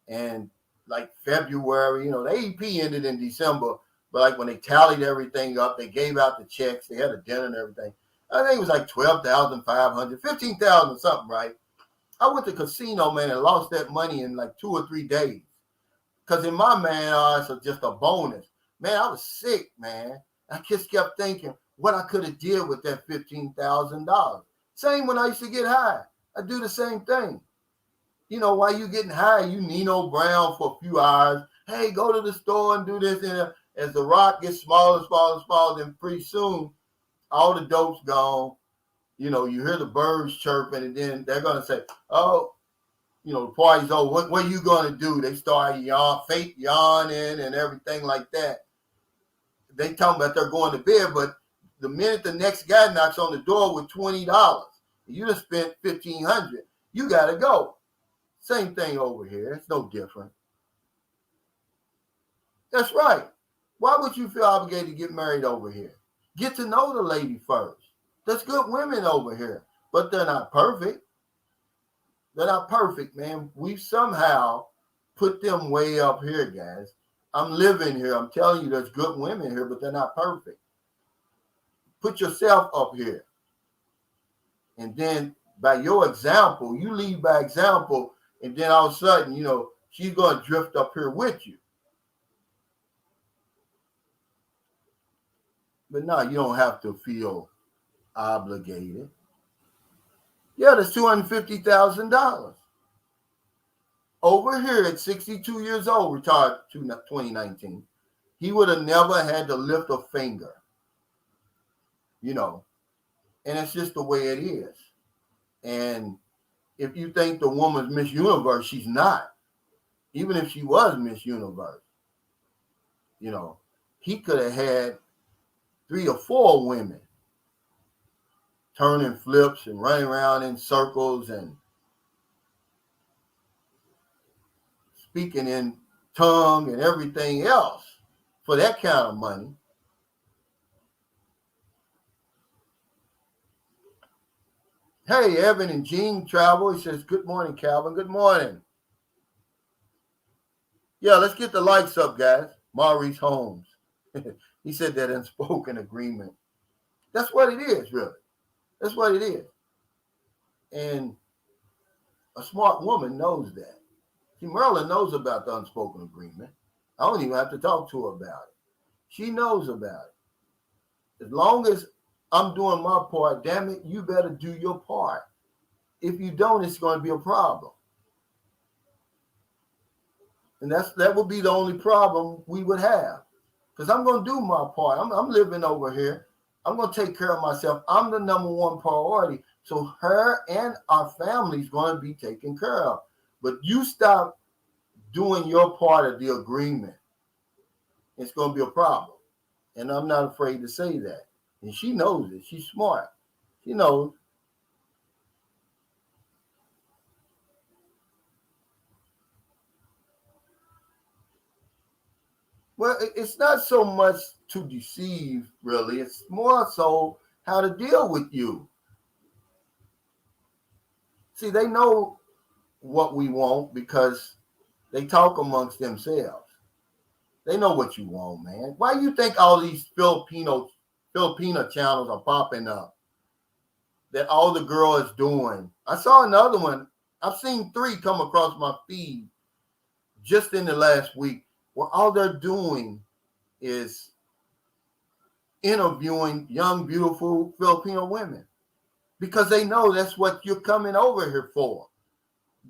And like February, the AEP ended in December, But like when they tallied everything up, they gave out the checks, they had a dinner and everything. I think it was like 12,500, 15,000 something, right? I went to casino, man, and lost that money in like 2 or 3 days. Because in my man, it's just a bonus. Man, I was sick, man. I just kept thinking what I could have did with that $15,000. Same when I used to get high. I do the same thing. You know, while you getting high, you Nino Brown for a few hours. Hey, go to the store and do this. And as the rock gets smaller, smaller, smaller, then pretty soon, all the dope's gone. You know, you hear the birds chirping, and then they're going to say, oh, you know, the party's over. What are you going to do? They start fake yawning and everything like that. They talking about they're going to bed, but the minute the next guy knocks on the door with $20, you just spent $1,500. You got to go. Same thing over here. It's no different. That's right. Why would you feel obligated to get married over here? Get to know the lady first. There's good women over here, but they're not perfect. They're not perfect, man. We've somehow put them way up here, guys. I'm living here. I'm telling you, there's good women here, but they're not perfect. Put yourself up here. And then by your example, you lead by example, and then all of a sudden, you know, she's going to drift up here with you. But no, you don't have to feel obligated. Yeah, that's $250,000. Over here at 62 years old, retired 2019, he would have never had to lift a finger. You know, and it's just the way it is. And if you think the woman's Miss Universe, she's not. Even if she was Miss Universe, you know, he could have had 3 or 4 women turning flips and running around in circles and speaking in tongue and everything else for that kind of money. Hey, Evan and Gene Travel. He says, good morning, Calvin. Good morning. Yeah, let's get the likes up, guys. Maurice Holmes. He said that unspoken agreement. That's what it is, really. That's what it is. And a smart woman knows that. See, Merlin knows about the unspoken agreement. I don't even have to talk to her about it. She knows about it. As long as I'm doing my part, damn it, you better do your part. If you don't, it's going to be a problem. And that would be the only problem we would have. Because I'm going to do my part. I'm living over here. I'm going to take care of myself. I'm the number one priority. So her and our family is going to be taken care of. But you stop doing your part of the agreement, it's going to be a problem. And I'm not afraid to say that. And she knows it. She's smart. She knows. Well, it's not so much to deceive, really. It's more so how to deal with you. See, they know what we want because they talk amongst themselves. They know what you want, man. Why do you think all these Filipino channels are popping up? That all the girl is doing. I saw another one. I've seen 3 come across my feed just in the last week where all they're doing is interviewing young, beautiful Filipino women because they know that's what you're coming over here for.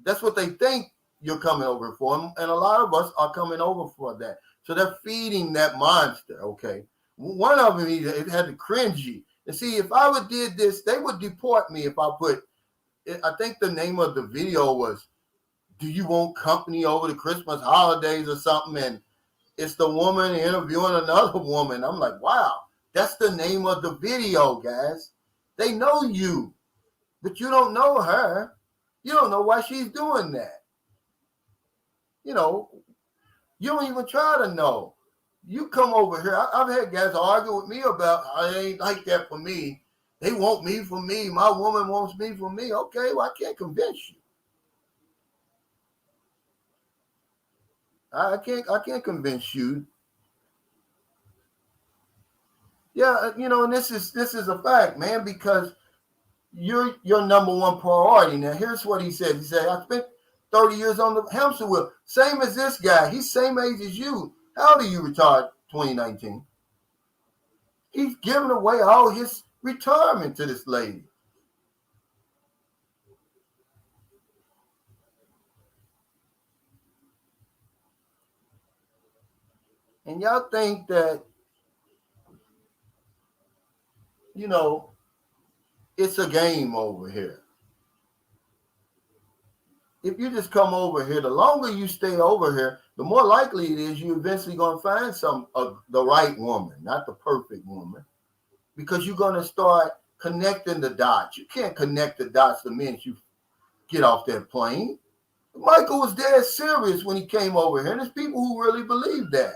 That's what they think you're coming over for. And a lot of us are coming over for that. So they're feeding that monster, okay? One of them, it had the cringy. And see, if I would did this, they would deport me if I put, I think the name of the video was, do you want company over the Christmas holidays or something? And it's the woman interviewing another woman. I'm like, wow, that's the name of the video, guys. They know you, but you don't know her. You don't know why she's doing that. You know, you don't even try to know. You come over here. I've had guys argue with me about, I ain't like that for me. They want me for me. My woman wants me for me. Okay, well, I can't convince you. I can't convince you. Yeah, and this is a fact, man, because you're your number one priority. Now, here's what he said. He said, I spent 30 years on the hamster wheel. Same as this guy. He's same age as you. How old are you retired 2019? He's giving away all his retirement to this lady. And y'all think that, it's a game over here. If you just come over here, the longer you stay over here, the more likely it is you're eventually going to find the right woman, not the perfect woman, because you're going to start connecting the dots. You can't connect the dots the minute you get off that plane. Michael was dead serious when he came over here, and there's people who really believe that.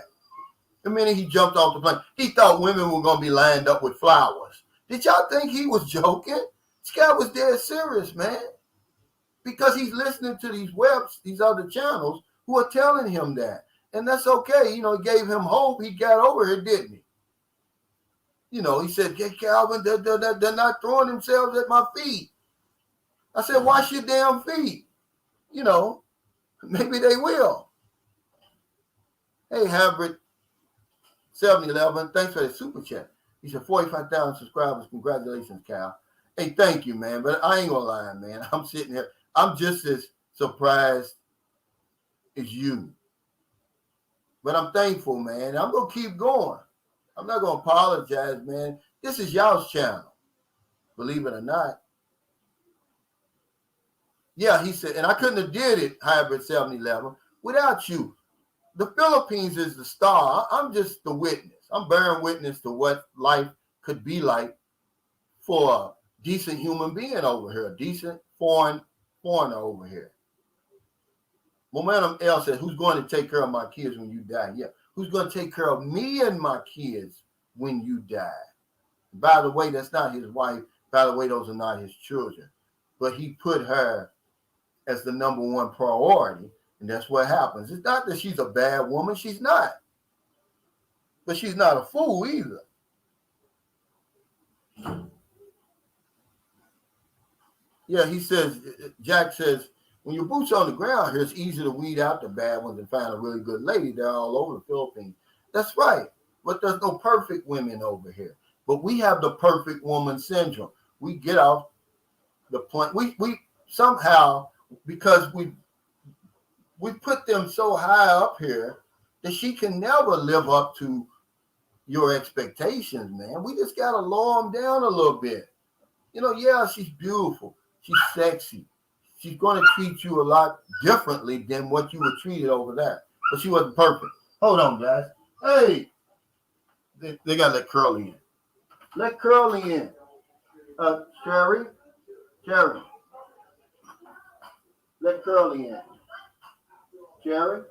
The minute he jumped off the plane, he thought women were going to be lined up with flowers. Did y'all think he was joking? This guy was dead serious, man. Because he's listening to these other channels who are telling him that. And that's okay. It gave him hope. He got over here, didn't he? He said, hey, Calvin, they're not throwing themselves at my feet. I said, wash your damn feet. Maybe they will. Hey, Hybrid 711, thanks for the super chat. He said, 45,000 subscribers. Congratulations, Cal. Hey, thank you, man. But I ain't gonna lie, man. I'm sitting here. I'm just as surprised as you. But I'm thankful, man. I'm going to keep going. I'm not going to apologize, man. This is y'all's channel, believe it or not. Yeah, he said, and I couldn't have did it, Hybrid 711, without you. The Philippines is the star. I'm just the witness. I'm bearing witness to what life could be like for a decent human being over here, a decent foreigner over here. Momentum L said, who's going to take care of my kids when you die? Yeah. Who's going to take care of me and my kids when you die? By the way, that's not his wife. By the way, those are not his children. But he put her as the number one priority, and that's what happens. It's not that she's a bad woman. She's not. But she's not a fool either. Yeah, he says, Jack says, when your boots on the ground here, it's easy to weed out the bad ones and find a really good lady. They're all over the Philippines. That's right. But there's no perfect women over here. But we have the perfect woman syndrome. We get off the point. We somehow, because we put them so high up here that she can never live up to your expectations, man. We just got to lower them down a little bit. Yeah, she's beautiful. She's sexy. She's going to treat you a lot differently than what you were treated over there. But she wasn't perfect. Hold on, guys. Hey, they got to let Curly in. Let Curly in. Sherry. Let Curly in. Sherry.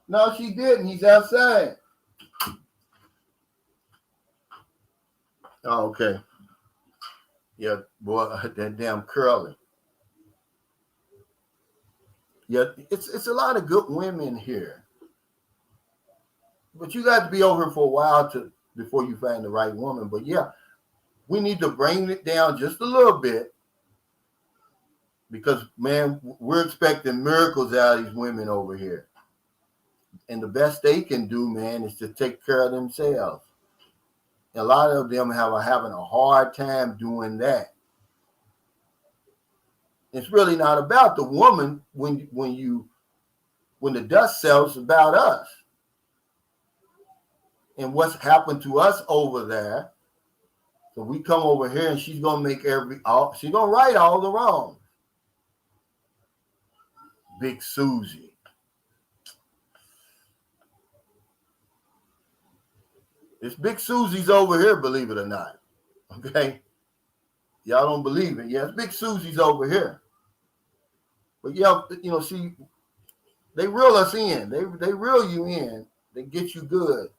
No, she didn't. He's outside. Oh, okay. Yeah, boy, that damn Curly. Yeah, it's a lot of good women here. But you got to be over here for a while before you find the right woman. But yeah, we need to bring it down just a little bit because, man, we're expecting miracles out of these women over here. And the best they can do, man, is to take care of themselves. A lot of them are having a hard time doing that. It's really not about the woman when the dust settles, about us and what's happened to us over there. So we come over here and she's gonna she's gonna right all the wrongs. Big Susie. It's Big Susie's over here, believe it or not. Okay. Y'all don't believe it. Yeah, it's Big Susie's over here. But yeah, see, they reel us in. They reel you in. They get you good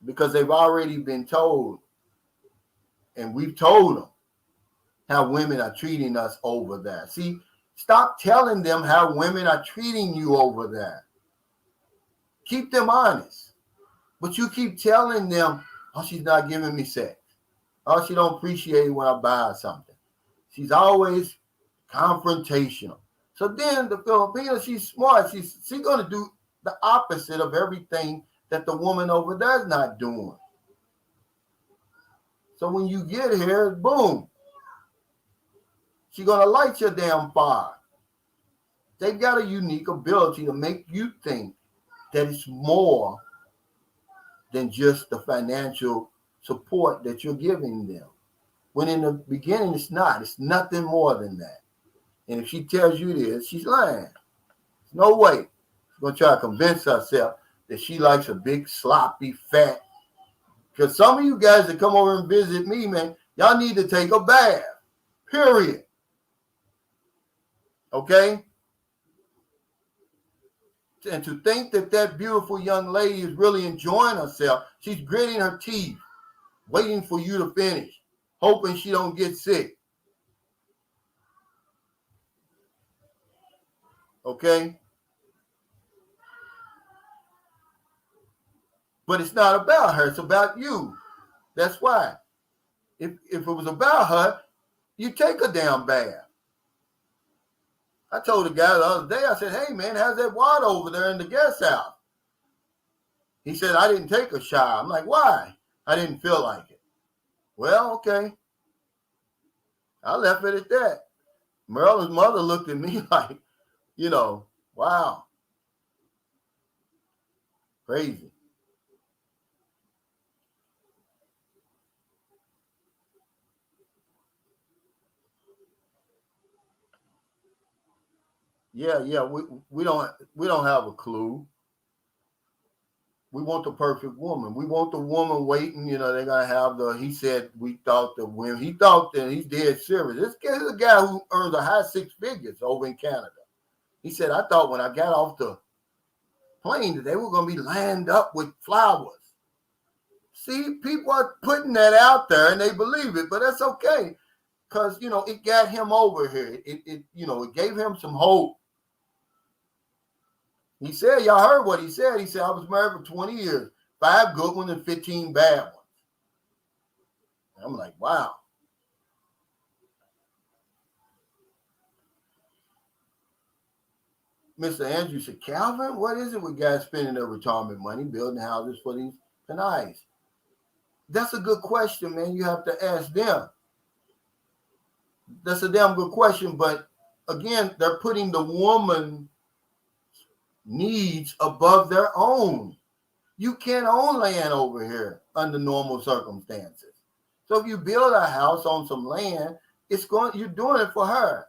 because they've already been told, and we've told them how women are treating us over there. See, stop telling them how women are treating you over there. Keep them honest. But you keep telling them, oh, she's not giving me sex. Oh, she don't appreciate it when I buy her something. She's always confrontational. So then the Filipina, she's smart. She's going to do the opposite of everything that the woman over there is not doing. So when you get here, boom, she's going to light your damn fire. They've got a unique ability to make you think that it's more than just the financial support that you're giving them. When in the beginning, it's not. It's nothing more than that. And if she tells you this, she's lying. There's no way. She's going to try to convince herself that she likes a big, sloppy, fat. Because some of you guys that come over and visit me, man, y'all need to take a bath. Period. Okay? And to think that that beautiful young lady is really enjoying herself, she's gritting her teeth, waiting for you to finish, hoping she don't get sick. Okay? But it's not about her. It's about you. That's why. If it was about her, you take a damn bath. I told the guy the other day, I said, hey, man, how's that water over there in the guest house? He said, I didn't take a shower. I'm like, why? I didn't feel like it. Well, okay. I left it at that. Merlin's mother looked at me like, wow. Crazy. Yeah, we don't have a clue. We want the perfect woman. We want the woman waiting, they're gonna have he said he thought that he's dead serious. This is a guy who earns a high six figures over in Canada. He said, I thought when I got off the plane that they were gonna be lined up with flowers. See, people are putting that out there and they believe it, but that's okay. Because it got him over here. It gave him some hope. He said, y'all heard what he said. He said, I was married for 20 years, 5 good ones and 15 bad ones. And I'm like, wow. Mr. Andrew said, Calvin, what is it with guys spending their retirement money building houses for these Panayas? That's a good question, man. You have to ask them. That's a damn good question. But again, they're putting the woman needs above their own. You can't own land over here under normal circumstances. So if you build a house on some land, you're doing it for her.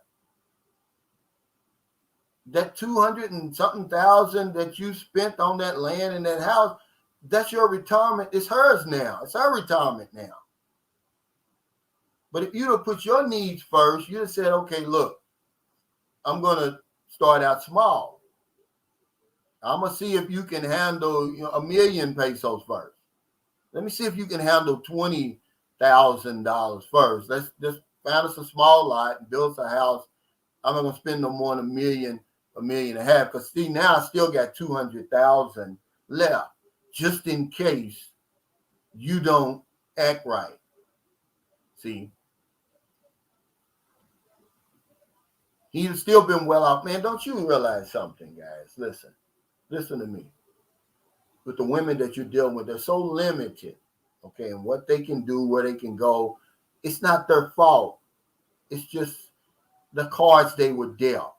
That 200 and something thousand that you spent on that land and that house, that's your retirement. It's hers now. It's her retirement now. But if you'd have put your needs first, you'd have said, okay, look, I'm going to start out small. I'm going to see if you can handle $1 million pesos first. Let me see if you can handle $20,000 first. Let's just find us a small lot and build us a house. I'm not going to spend no more than $1 million, $1.5 million. Because see, now I still got 200,000 left, just in case you don't act right. See, he's still been well off. Man, don't you realize something, guys? Listen to me. With the women that you're dealing with, they're so limited, okay, and what they can do, where they can go. It's not their fault. It's just the cards they were dealt.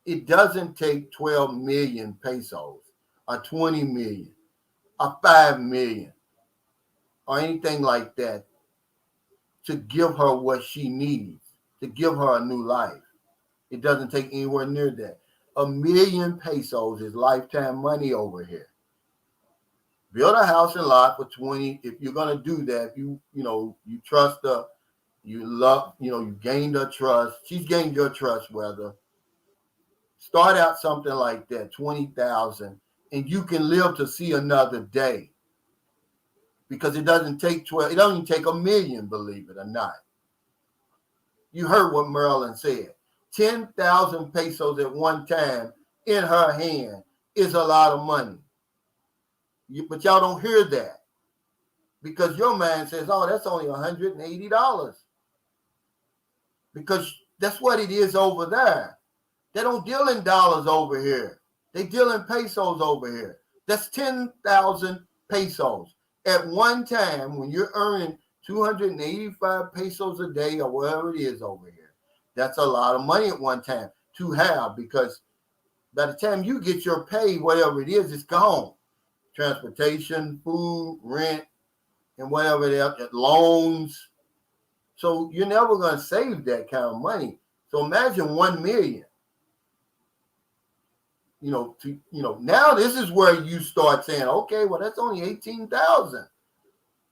It doesn't take 12 million pesos or 20 million or 5 million or anything like that to give her what she needs, to give her a new life. It doesn't take anywhere near that. 1 million pesos is lifetime money over here. Build a house and lot for 20. If you're gonna do that, you trust her, you love, you gained her trust. She's gained your trust, whether. Start out something like that, 20,000, and you can live to see another day. Because it doesn't take 12, it doesn't even take 1 million, believe it or not. You heard what Merlin said. 10,000 pesos at one time in her hand is a lot of money. But y'all don't hear that because your man says, oh, that's only $180 because that's what it is over there. They don't deal in dollars over here. They deal in pesos over here. That's 10,000 pesos. At one time, when you're earning 285 pesos a day or whatever it is over here, that's a lot of money at one time to have because by the time you get your pay, whatever it is, it's gone. Transportation, food, rent, and whatever else, loans. So you're never going to save that kind of money. So imagine 1 million. Now this is where you start saying, okay, well, that's only 18,000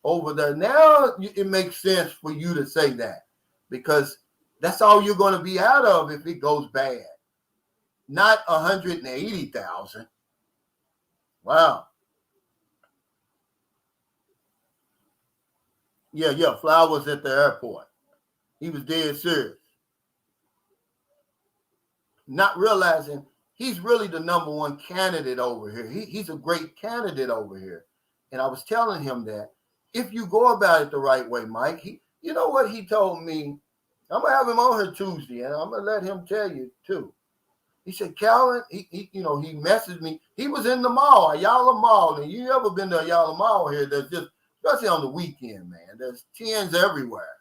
over there. Now it makes sense for you to say that because that's all you're going to be out of if it goes bad. Not 180,000. Wow. Yeah. Fly was at the airport. He was dead serious. Not realizing he's really the number one candidate over here. He's a great candidate over here. And I was telling him that if you go about it the right way, Mike, you know what he told me? I'm going to have him on here Tuesday, and I'm going to let him tell you, too. He said, Calvin, he messaged me. He was in the mall, Ayala Mall. And you ever been to Ayala Mall here? There's just, especially on the weekend, man, there's tens everywhere.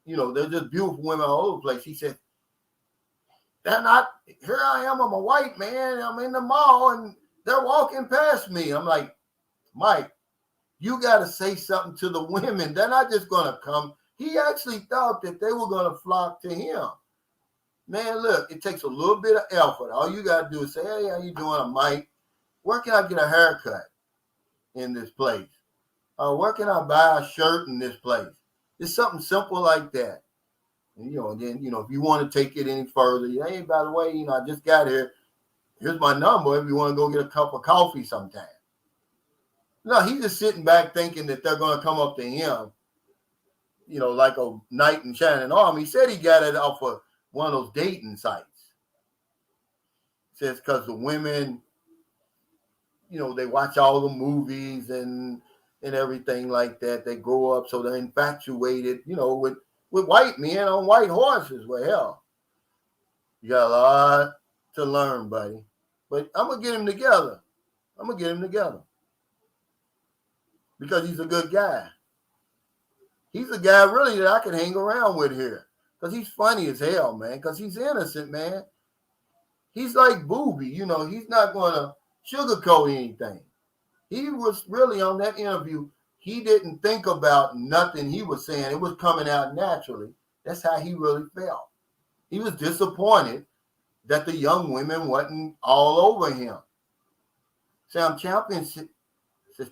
There's just beautiful women all over the place. He said, here I am, I'm a white man, I'm in the mall, and they're walking past me. I'm like, Mike, you got to say something to the women. They're not just going to come. He actually thought that they were going to flock to him. Man, look, it takes a little bit of effort. All you got to do is say, hey, how you doing? I'm Mike. Where can I get a haircut in this place? Where can I buy a shirt in this place? It's something simple like that. And then, if you want to take it any further, hey, by the way, I just got here. Here's my number if you want to go get a cup of coffee sometime. No, he's just sitting back thinking that they're going to come up to him, like a knight in shining armor. He said he got it off of one of those dating sites. It says because the women, they watch all the movies and everything like that. They grow up, so they're infatuated, with white men on white horses. Well, hell, you got a lot to learn, buddy. But I'm going to get him together. Because he's a good guy. He's a guy really that I can hang around with here. Because he's funny as hell, man. Because he's innocent, man. He's like Booby. He's not going to sugarcoat anything. He was really on that interview. He didn't think about nothing he was saying. It was coming out naturally. That's how he really felt. He was disappointed that the young women wasn't all over him. Sam Champion says,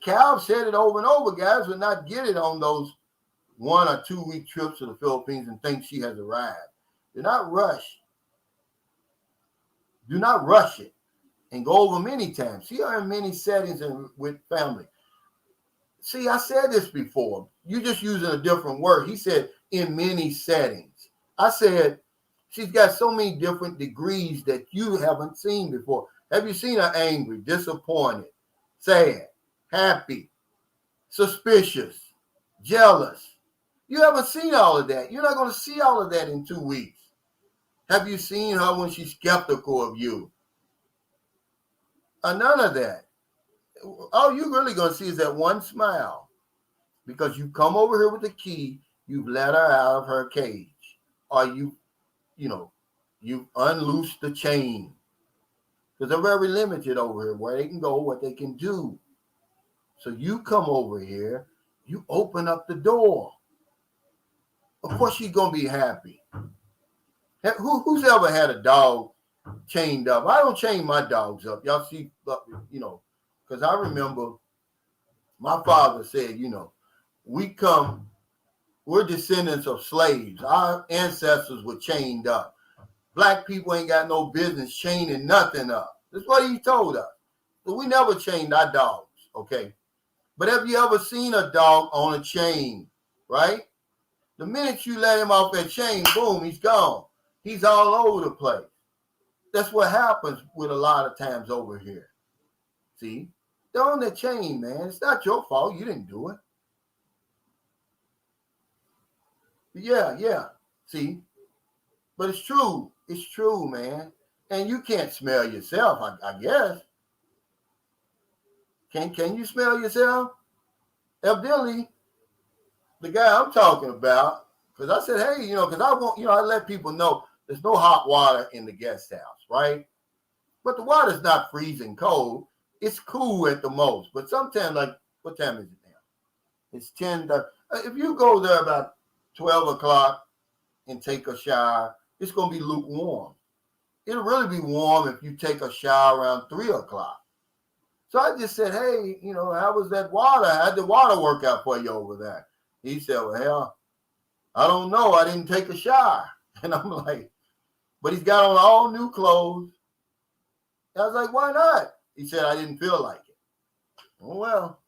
Cal said it over and over, guys would not get it on those 1 or 2 week trips to the Philippines and think she has arrived. Do not rush it and go over many times. See her in many settings and with family. See, I said this before. You're just using a different word. He said in many settings. I said she's got so many different degrees that you haven't seen before. Have you seen her angry, disappointed, sad, happy, suspicious, jealous? You haven't seen all of that. You're not going to see all of that in 2 weeks. Have you seen her when she's skeptical of you? None of that. All you're really going to see is that one smile because you come over here with the key, you've let her out of her cage, or you've unloosed the chain because they're very limited over here where they can go, what they can do. So you come over here, you open up the door. Of course, she's going to be happy. Who's ever had a dog chained up? I don't chain my dogs up. Y'all see, because I remember my father said, we're descendants of slaves. Our ancestors were chained up. Black people ain't got no business chaining nothing up. That's what he told us. But we never chained our dogs, okay? But have you ever seen a dog on a chain, right? The minute you let him off that chain, boom, he's gone. He's all over the place. That's what happens with a lot of times over here. See? They're on their chain, man. It's not your fault. You didn't do it. Yeah. See, but it's true. It's true, man. And you can't smell yourself, I guess. Can you smell yourself? Evidently, the guy I'm talking about, because I said, hey, because I want, I let people know there's no hot water in the guest house, right? But the water's not freezing cold. It's cool at the most. But sometimes, like, what time is it now? It's 10. If you go there about 12 o'clock and take a shower, it's going to be lukewarm. It'll really be warm if you take a shower around 3 o'clock. So I just said, hey, how was that water? How'd the water work out for you over there? He said, well, hell, I don't know. I didn't take a shower. And I'm like, but he's got on all new clothes. I was like, why not? He said, I didn't feel like it. Well,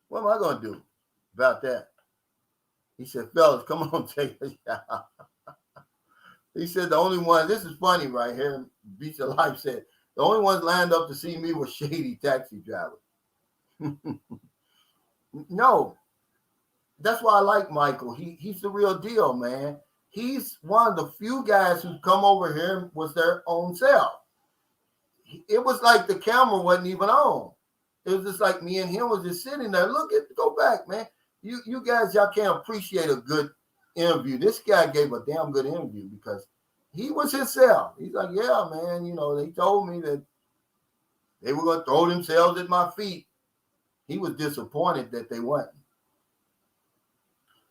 what am I going to do about that? He said, fellas, come on, take a shower. He said, the only one, this is funny right here, Beach of Life said, the only ones lined up to see me were shady taxi drivers. No, that's why I like Michael. He's the real deal, man. He's one of the few guys who come over here and was their own self. It was like the camera wasn't even on. It was just like me and him was just sitting there. Go back, man. You guys, y'all can't appreciate a good interview. This guy gave a damn good interview because he was himself. He's like, yeah, man, they told me that they were going to throw themselves at my feet. He was disappointed that they weren't.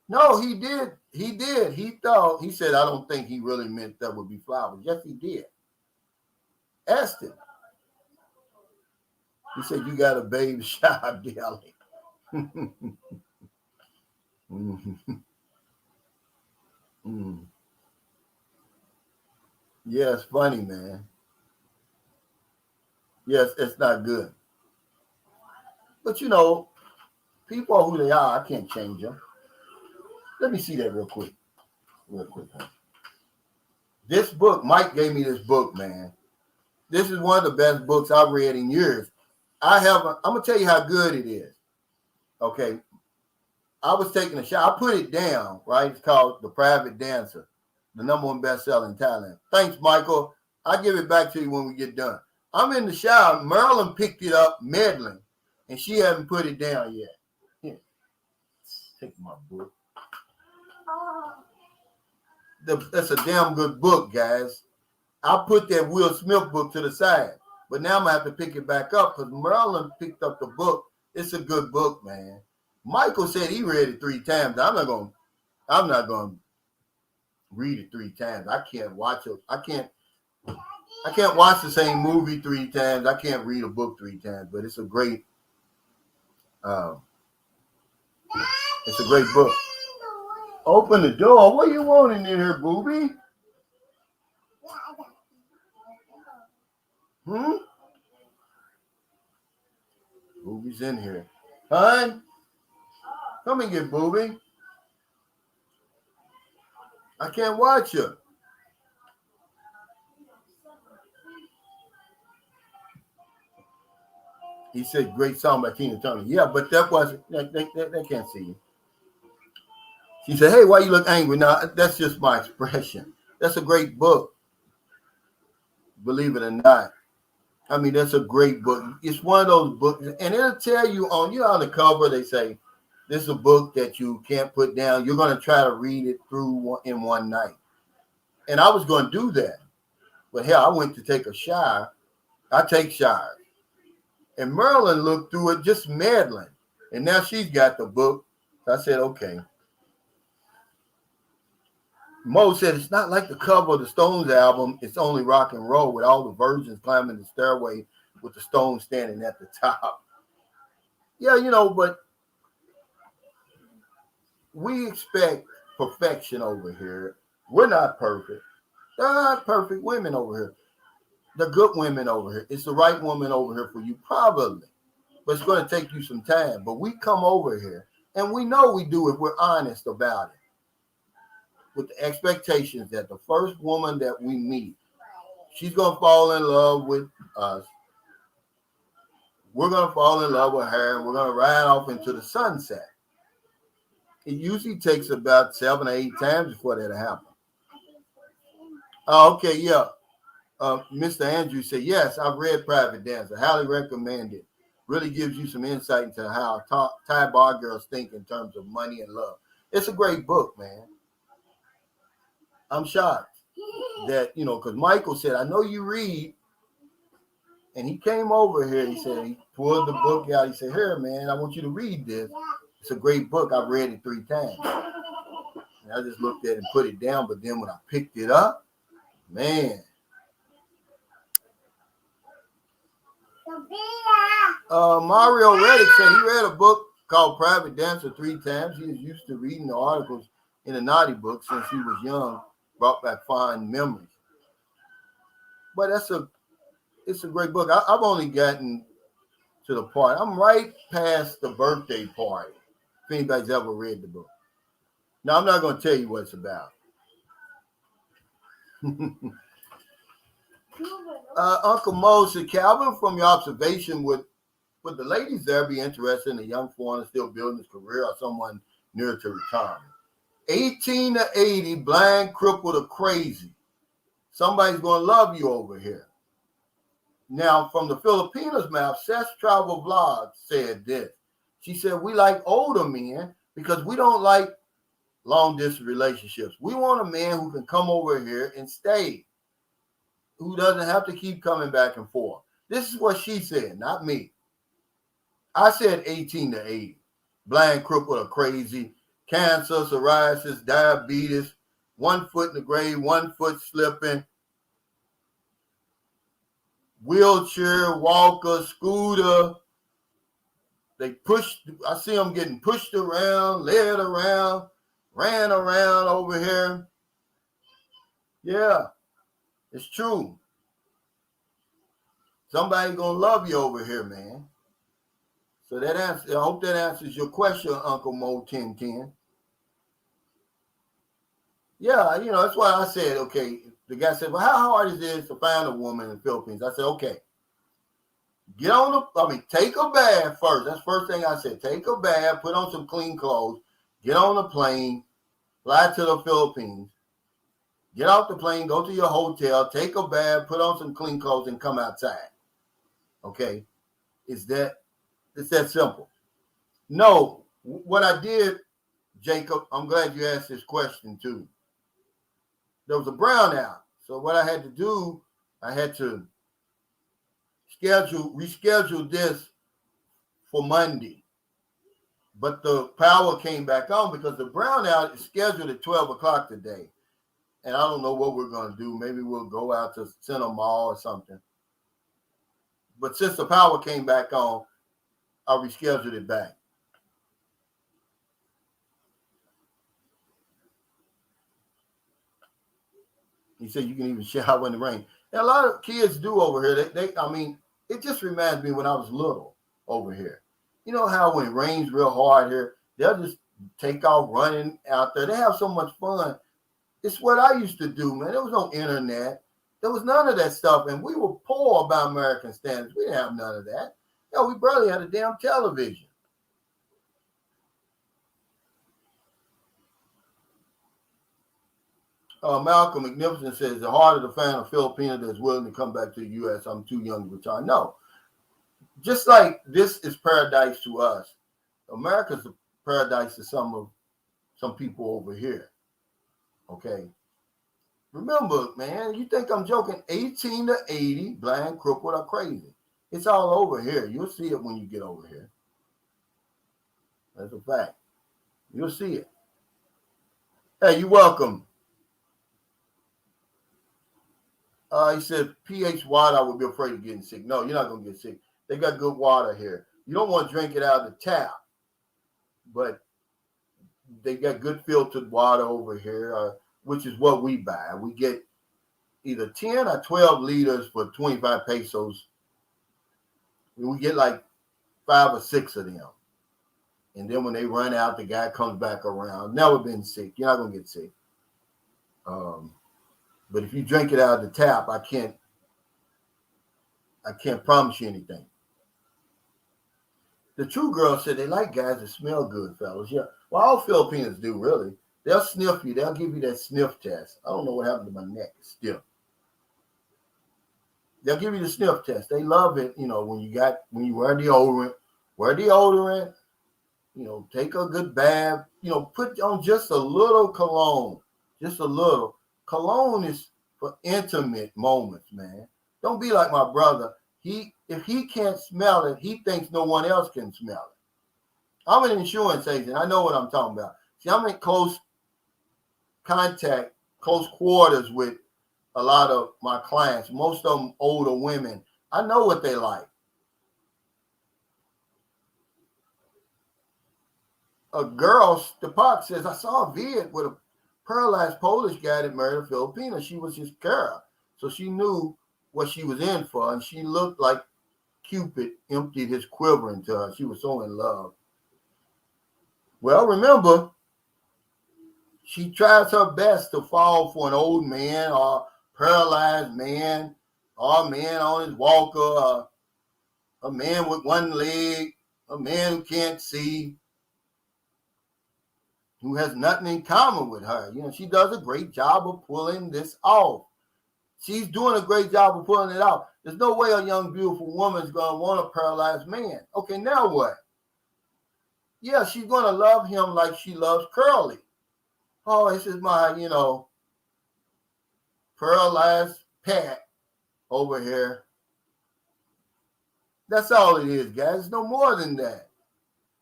No, he did. He did. He said, I don't think he really meant that would be flowers. Yes, he did. Asked him. He said, you got a baby shower daily. Yeah, it's funny, man. Yes, it's not good. But people are who they are. I can't change them. Let me see that real quick. This book, Mike gave me this book, man. This is one of the best books I've read in years. I'm going to tell you how good it is. Okay. I was taking a shower. I put it down, right? It's called The Private Dancer, the #1 bestseller in Thailand. Thanks, Michael. I'll give it back to you when we get done. I'm in the shower. Marilyn picked it up, meddling, and she hasn't put it down yet. Here, take my book. That's a damn good book, guys. I put that Will Smith book to the side, but now I'm going to have to pick it back up because Marilyn picked up the book. It's a good book, man. Michael said he read it 3 times. I'm not going to read it 3 times. I can't watch it. I can't watch the same movie 3 times. I can't read a book 3 times, but it's a great book. Open the door. What you want in here, booby? Booby's in here. Hon? Come and get Booby. I can't watch you. He said, great song by Tina Turner. Yeah, but that wasn't, they can't see you. She said, hey, why you look angry? Now, that's just my expression. That's a great book. Believe it or not. I mean, that's a great book. It's one of those books, and it'll tell you on the cover, they say, this is a book that you can't put down. You're going to try to read it through in one night. And I was going to do that. But hell, I went to take a shower. I take showers. And Merlin looked through it just meddling. And now she's got the book. So I said, okay. Mo said, it's not like the cover of the Stones album. It's only rock and roll with all the virgins climbing the stairway with the Stones standing at the top. Yeah, but we expect perfection over here. We're not perfect. There are not perfect women over here. The good women over here. It's the right woman over here for you, probably. But it's going to take you some time. But we come over here, and we know we do if we're honest about it. With the expectations that the first woman that we meet, she's going to fall in love with us. we're going to fall in love with her and we're going to ride off into the sunset. It usually takes about 7 or 8 times before that happens. Oh, okay, yeah. Mr. Andrew said, yes, I've read Private Dancer. Highly recommend it. Really gives you some insight into how Thai bar girls think in terms of money and love. It's a great book, man. I'm shocked that, because Michael said, I know you read. And he came over here. He said, he pulled the book out. He said, here, man, I want you to read this. It's a great book. I've read it 3 times. And I just looked at it and put it down. But then when I picked it up, man. Mario Reddick said he read a book called Private Dancer 3 times. He is used to reading the articles in the naughty book since he was young, brought back fond memories. But it's a great book. I've only gotten to the part. I'm right past the birthday party. If anybody's ever read the book. Now, I'm not going to tell you what it's about. Uncle Mo said, Calvin, from your observation, would the ladies there be interested in a young foreigner still building his career or someone near to retirement? 18 to 80, blind, crippled, or crazy. Somebody's going to love you over here. Now, from the Philippinas map, Seth's Travel Vlog said this. She said, we like older men because we don't like long-distance relationships. We want a man who can come over here and stay, who doesn't have to keep coming back and forth. This is what she said, not me. I said 18 to 80. Blind, crippled, or crazy. Cancer, psoriasis, diabetes, 1 foot in the grave, 1 foot slipping. Wheelchair, walker, scooter. I see them getting pushed around, led around, ran around over here. Yeah, it's true. Somebody's going to love you over here, man. So I hope that answers your question, Uncle Mo 1010. Yeah, that's why I said, okay, the guy said, well, how hard is it to find a woman in the Philippines? I said, okay, take a bath first. That's the first thing I said. Take a bath, put on some clean clothes, get on a plane, fly to the Philippines, get off the plane, go to your hotel, take a bath, put on some clean clothes, and come outside. Okay? It's that simple. No, what I did, Jacob, I'm glad you asked this question too. There was a brownout. So what I had to do, I had to reschedule this for Monday. But the power came back on because the brownout is scheduled at 12 o'clock today. And I don't know what we're going to do. Maybe we'll go out to Cinema Mall or something. But since the power came back on, I rescheduled it back. He said you can even shower in the rain. And a lot of kids do over here. It just reminds me when I was little over here. You know how when it rains real hard here, they'll just take off running out there. They have so much fun. It's what I used to do, man. There was no internet. There was none of that stuff. And we were poor by American standards. We didn't have none of that. We barely had a damn television. Malcolm Magnificent says, it's harder to find a Filipino that's willing to come back to the U.S. I'm too young to retire. No. Just like this is paradise to us, America's a paradise to some people over here. Okay? Remember, man, you think I'm joking, 18 to 80, blind, crippled, or crazy. It's all over here. You'll see it when you get over here. That's a fact. You'll see it. Hey, you're welcome. He said, pH water, I would be afraid of getting sick. No, you're not going to get sick. They got good water here. You don't want to drink it out of the tap, but they got good filtered water over here, which is what we buy. We get either 10 or 12 liters for 25 pesos. And we get like 5 or 6 of them. And then when they run out, the guy comes back around. Never been sick. You're not going to get sick. But if you drink it out of the tap, I can't promise you anything. The true girls said they like guys that smell good, fellas. Yeah. Well, all Filipinos do, really. They'll sniff you. They'll give you that sniff test. I don't know what happened to my neck. It's stiff. They'll give you the sniff test. They love it, when you wear deodorant. Wear deodorant. Take a good bath. Put on just a little cologne. Just a little. Cologne is for intimate moments, man. Don't be like my brother. If he can't smell it, he thinks no one else can smell it. I'm an insurance agent. I know what I'm talking about. See, I'm in close contact, close quarters with a lot of my clients, most of them older women. I know what they like. A girl, the park says, I saw a vid with a paralyzed Polish guy that married a Filipino. She was his girl. So she knew what she was in for, and she looked like Cupid emptied his quiver into her. She was so in love. Well, remember, she tries her best to fall for an old man or paralyzed man or a man on his walker or a man with one leg, a man who can't see, who has nothing in common with her. She does a great job of pulling this off. She's doing a great job of pulling it off. There's no way a young, beautiful woman is going to want a paralyzed man. Okay, now what? Yeah, she's going to love him like she loves Curly. Oh, this is my, paralyzed Pat over here. That's all it is, guys. It's no more than that.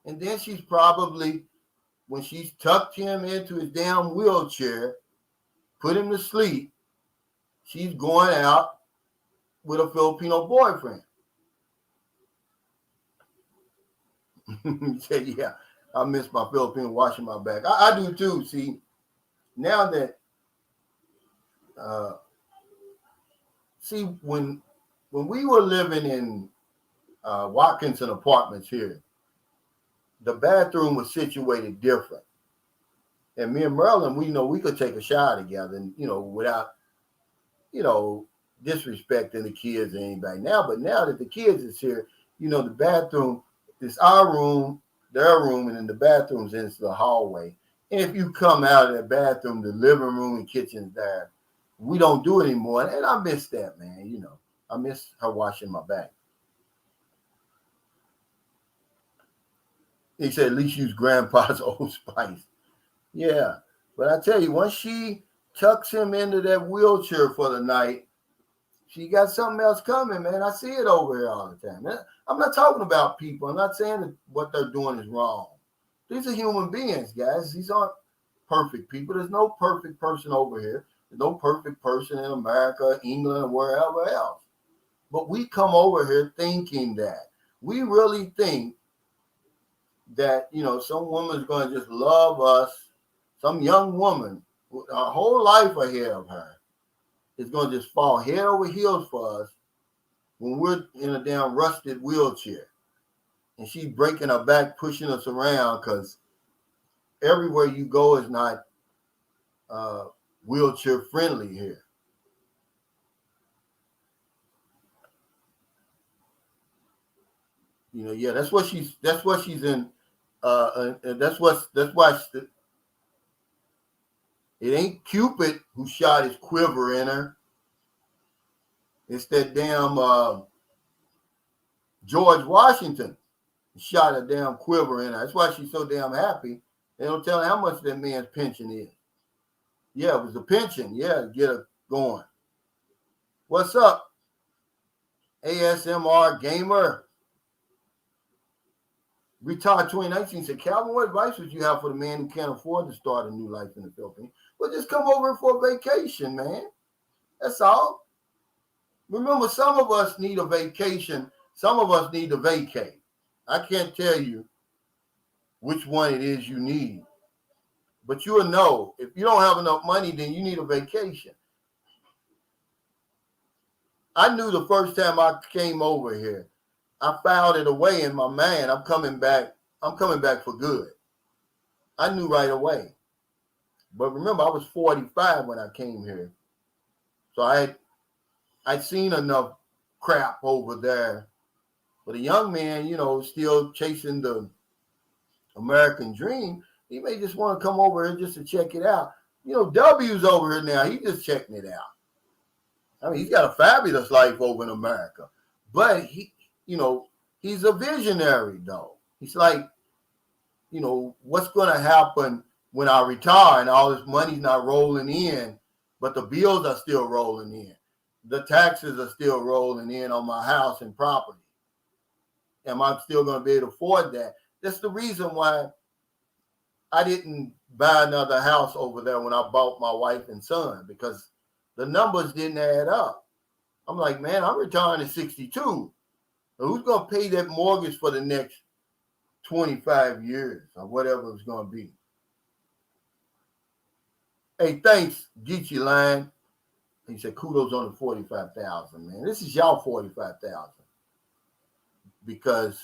And then she's probably, when she's tucked him into his damn wheelchair, put him to sleep, she's going out with a Filipino boyfriend. He said, yeah, I miss my Filipino washing my back. I do too. See, now that, when we were living in Watkinson Apartments here, the bathroom was situated different. And me and Merlin, we could take a shower together and, without, disrespecting the kids or anybody now. But now that the kids is here, the bathroom is our room, their room, and then the bathroom's into the hallway. And if you come out of that bathroom, the living room and kitchen's there. We don't do it anymore. And I miss that, man. I miss her washing my back. He said, at least use grandpa's Old Spice. Yeah. But I tell you, once she tucks him into that wheelchair for the night, she got something else coming, man. I see it over here all the time. I'm not talking about people. I'm not saying that what they're doing is wrong. These are human beings, guys. These aren't perfect people. There's no perfect person over here. There's no perfect person in America, England, or wherever else. But we come over here thinking that. We really think that, some woman's going to just love us. Some young woman, with her whole life ahead of her, is going to just fall head over heels for us when we're in a damn rusted wheelchair. And she's breaking her back, pushing us around because everywhere you go is not wheelchair friendly here. Yeah, that's what she's in. That's why it ain't Cupid who shot his quiver in her. It's that damn George Washington shot a damn quiver in her. That's why she's so damn happy. They don't tell her how much that man's pension is. Yeah, it was a pension. Yeah, to get her going. What's up, ASMR gamer? Retired 2019 said, Calvin, what advice would you have for the man who can't afford to start a new life in the Philippines? Well, just come over for a vacation, man. That's all. Remember, some of us need a vacation. Some of us need to vacate. I can't tell you which one it is you need. But you'll know. If you don't have enough money, then you need a vacation. I knew the first time I came over here, I filed it away in my mind. I'm coming back for good. I knew right away. But remember, I was 45 when I came here. So I'd seen enough crap over there For the young man, still chasing the American dream, he may just want to come over here just to check it out. W's over here now. He's just checking it out. I mean, he's got a fabulous life over in America. But he's a visionary, though. He's like, what's going to happen when I retire and all this money's not rolling in, but the bills are still rolling in. The taxes are still rolling in on my house and property. Am I still going to be able to afford that? That's the reason why I didn't buy another house over there when I bought my wife and son, because the numbers didn't add up. I'm like, man, I'm retiring at 62. Who's going to pay that mortgage for the next 25 years or whatever it's going to be? Hey, thanks, Geechee Line. He said, kudos on the 45,000, man. This is y'all 45,000. Because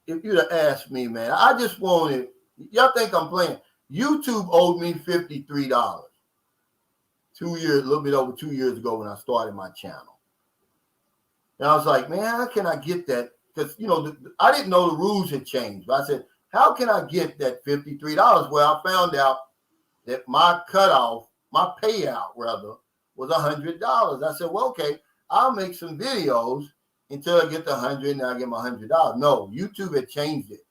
if you'd have asked me, man, I just wanted, y'all think I'm playing. YouTube owed me $53 a little bit over 2 years ago when I started my channel. And I was like, man, how can I get that? Because, I didn't know the rules had changed. But I said, how can I get that $53? Well, I found out that my cutoff, my payout rather, was $100. I said, well, okay, I'll make some videos until I get the 100 and I get my $100. No, YouTube had changed it.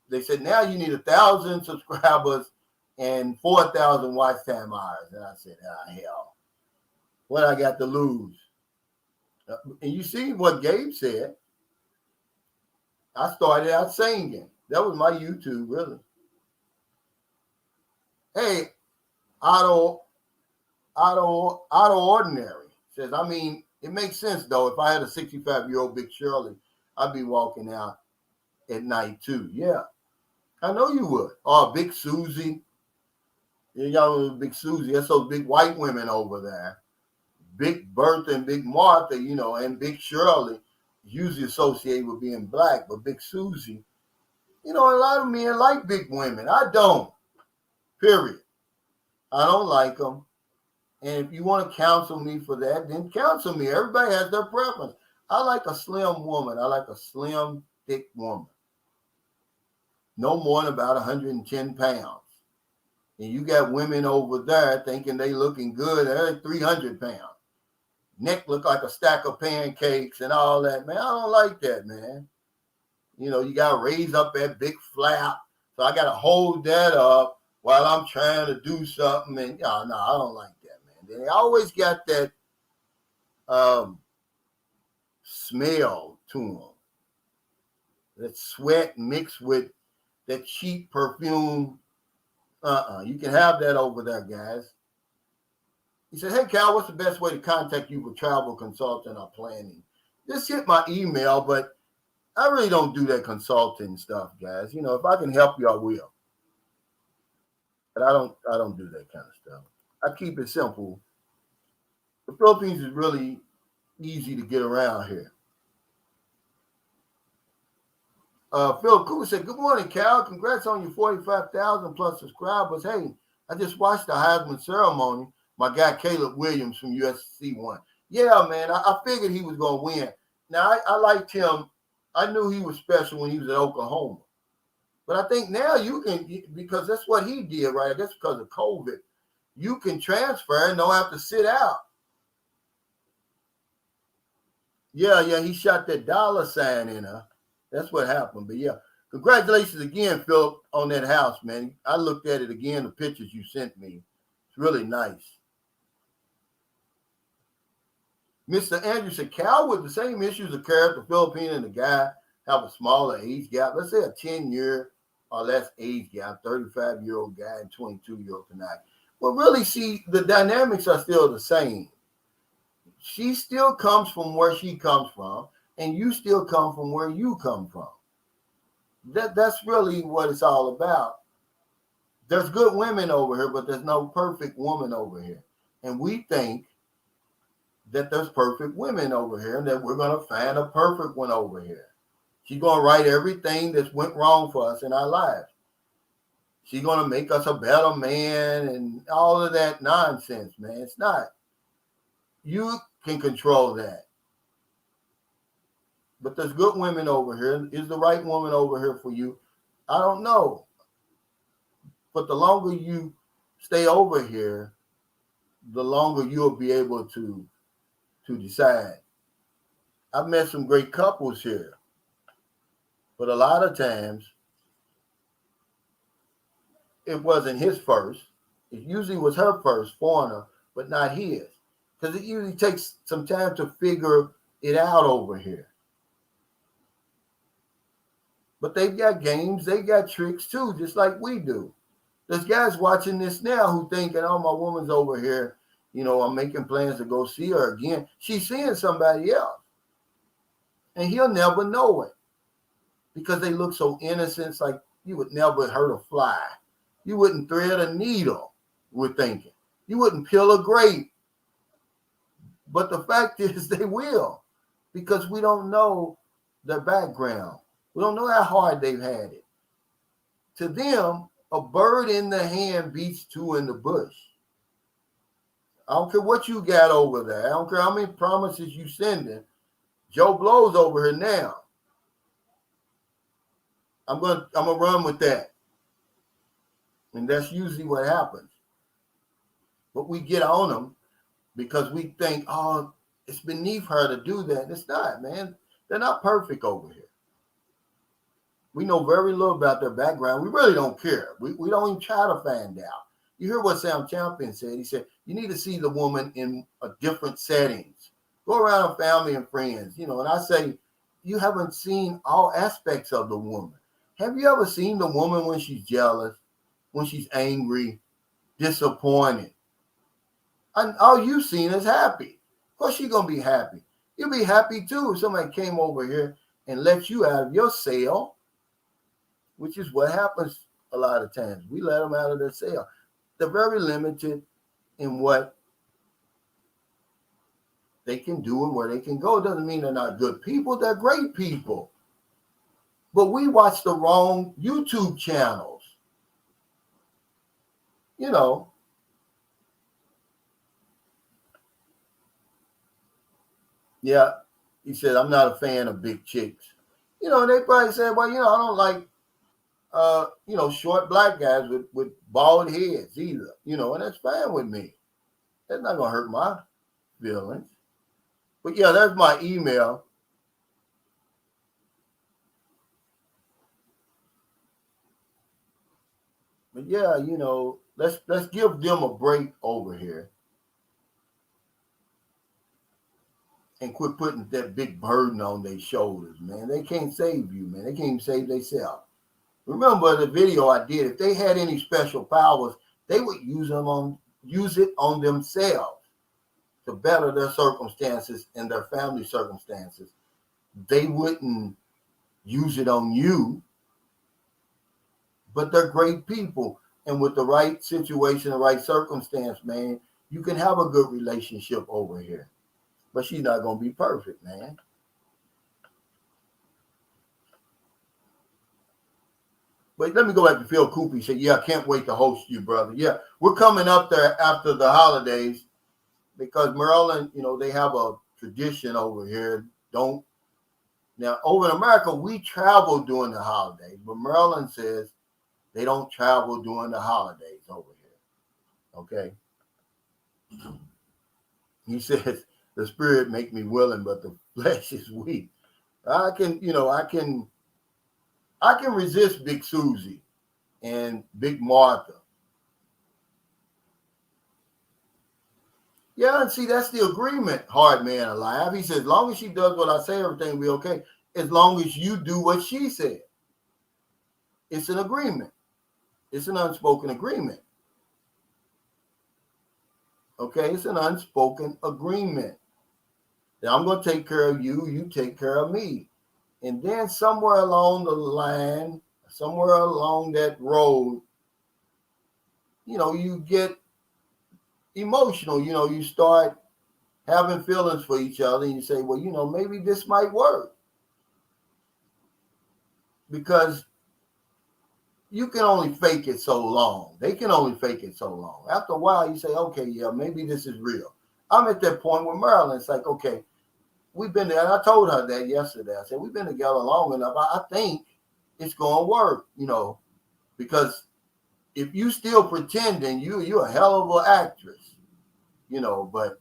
They said, now you need 1,000 subscribers and 4,000 watch time hours. And I said, hell, what I got to lose? And you see what Gabe said. I started out singing. That was my YouTube, really. Hey, Ordinary says, I mean, it makes sense, though. If I had a 65-year-old Big Shirley, I'd be walking out at night, too. Yeah, I know you would. Or Big Susie. Y'all know Big Susie. That's those big white women over there. Big Bertha and Big Martha, and Big Shirley usually associated with being black. But Big Susie, a lot of men like big women. I don't. Period. I don't like them. And if you want to counsel me for that, then counsel me. Everybody has their preference. I like a slim woman. I like a slim, thick woman. No more than about 110 pounds. And you got women over there thinking they looking good. They're 300 pounds. Neck look like a stack of pancakes and all that. Man, I don't like that, man. You got to raise up that big flap. So I got to hold that up while I'm trying to do something. And no, I don't like that, man. They always got that smell to them. That sweat mixed with that cheap perfume. You can have that over there, guys. He said, hey, Cal, what's the best way to contact you for travel consulting or planning? Just hit my email, but I really don't do that consulting stuff, guys. If I can help you, I will. But I don't do that kind of stuff. I keep it simple. The Philippines is really easy to get around here. Phil Cooper said, good morning, Cal. Congrats on your 45,000 plus subscribers. Hey, I just watched the Heisman ceremony. My guy Caleb Williams from USC won. Yeah, man, I figured he was going to win. Now, I liked him. I knew he was special when he was at Oklahoma. But I think now you can, because that's what he did, right? I guess because of COVID, you can transfer and don't have to sit out. Yeah, he shot that dollar sign in her. That's what happened. But yeah, congratulations again, Philip, on that house, man. I looked at it again, the pictures you sent me. It's really nice. Mr. Andrew said, Cal, with the same issues occur if the Filipino and the guy have a smaller age gap, let's say a 10-year or less age gap, 35-year-old guy and 22-year-old tonight. Well, really, see, the dynamics are still the same. She still comes from where she comes from, and you still come from where you come from. That's really what it's all about. There's good women over here, but there's no perfect woman over here. And we think that there's perfect women over here and that we're going to find a perfect one over here. She's going to right everything that's went wrong for us in our lives. She's going to make us a better man and all of that nonsense, man. It's not. You can control that. But there's good women over here. Is the right woman over here for you? I don't know. But the longer you stay over here, the longer you'll be able to decide. I've met some great couples here, but a lot of times it wasn't his first. It usually was her first foreigner, but not his. Because it usually takes some time to figure it out over here. But they've got games, they got tricks too, just like we do. There's guys watching this now who thinking, oh, my woman's over here. I'm making plans to go see her again. She's seeing somebody else. And he'll never know it because they look so innocent. It's like you would never hurt a fly. You wouldn't thread a needle, we're thinking. You wouldn't peel a grape. But the fact is they will, because we don't know their background. We don't know how hard they've had it. To them, a bird in the hand beats two in the bush. I don't care what you got over there. I don't care how many promises you sending. Joe Blow's over here now. I'm gonna run with that. And that's usually what happens. But we get on them because we think, oh, it's beneath her to do that. It's not, man. They're not perfect over here. We know very little about their background. We really don't care. We don't even try to find out. You hear what Sam Champion said. He said, you need to see the woman in a different settings. Go around family and friends, and I say, you haven't seen all aspects of the woman. Have you ever seen the woman when she's jealous, when she's angry, disappointed? And all you've seen is happy. Of course she's going to be happy. You'll be happy too if somebody came over here and let you out of your cell, which is what happens a lot of times. We let them out of their cell. They're very limited in what they can do and where they can go. It doesn't mean they're not good people. They're great people. But we watch the wrong YouTube channels. Yeah, he said, I'm not a fan of big chicks. They probably said, well, I don't like, short black guys with bald heads either, and that's fine with me. That's not going to hurt my feelings. But yeah, that's my email. But yeah, let's give them a break over here and quit putting that big burden on their shoulders, man. They can't save you, man. They can't even save themselves. Remember the video I did, if they had any special powers, they would use it on themselves to better their circumstances and their family circumstances. They wouldn't use it on you, but they're great people. And with the right situation, the right circumstance, man, you can have a good relationship over here. But she's not going to be perfect, man. But let me go back to Phil Cooper. He said, yeah, I can't wait to host you, brother. Yeah, we're coming up there after the holidays because Maryland, they have a tradition over here. Now, over in America, we travel during the holidays, but Maryland says they don't travel during the holidays over here. Okay? He says, the spirit make me willing, but the flesh is weak. I can resist Big Susie and Big Martha. Yeah, and see, that's the agreement, hard man alive. He says, as long as she does what I say, everything will be okay. As long as you do what she said. It's an agreement. It's an unspoken agreement. Okay, it's an unspoken agreement. Now I'm going to take care of you, you take care of me. And then somewhere along the line, somewhere along that road, you get emotional. You start having feelings for each other and you say, well, maybe this might work. Because you can only fake it so long. They can only fake it so long. After a while, you say, okay, yeah, maybe this is real. I'm at that point with Maryland. It's like, okay, we've been there, and I told her that yesterday. I said, we've been together long enough. I think it's going to work, because if you still pretending, you're a hell of an actress, but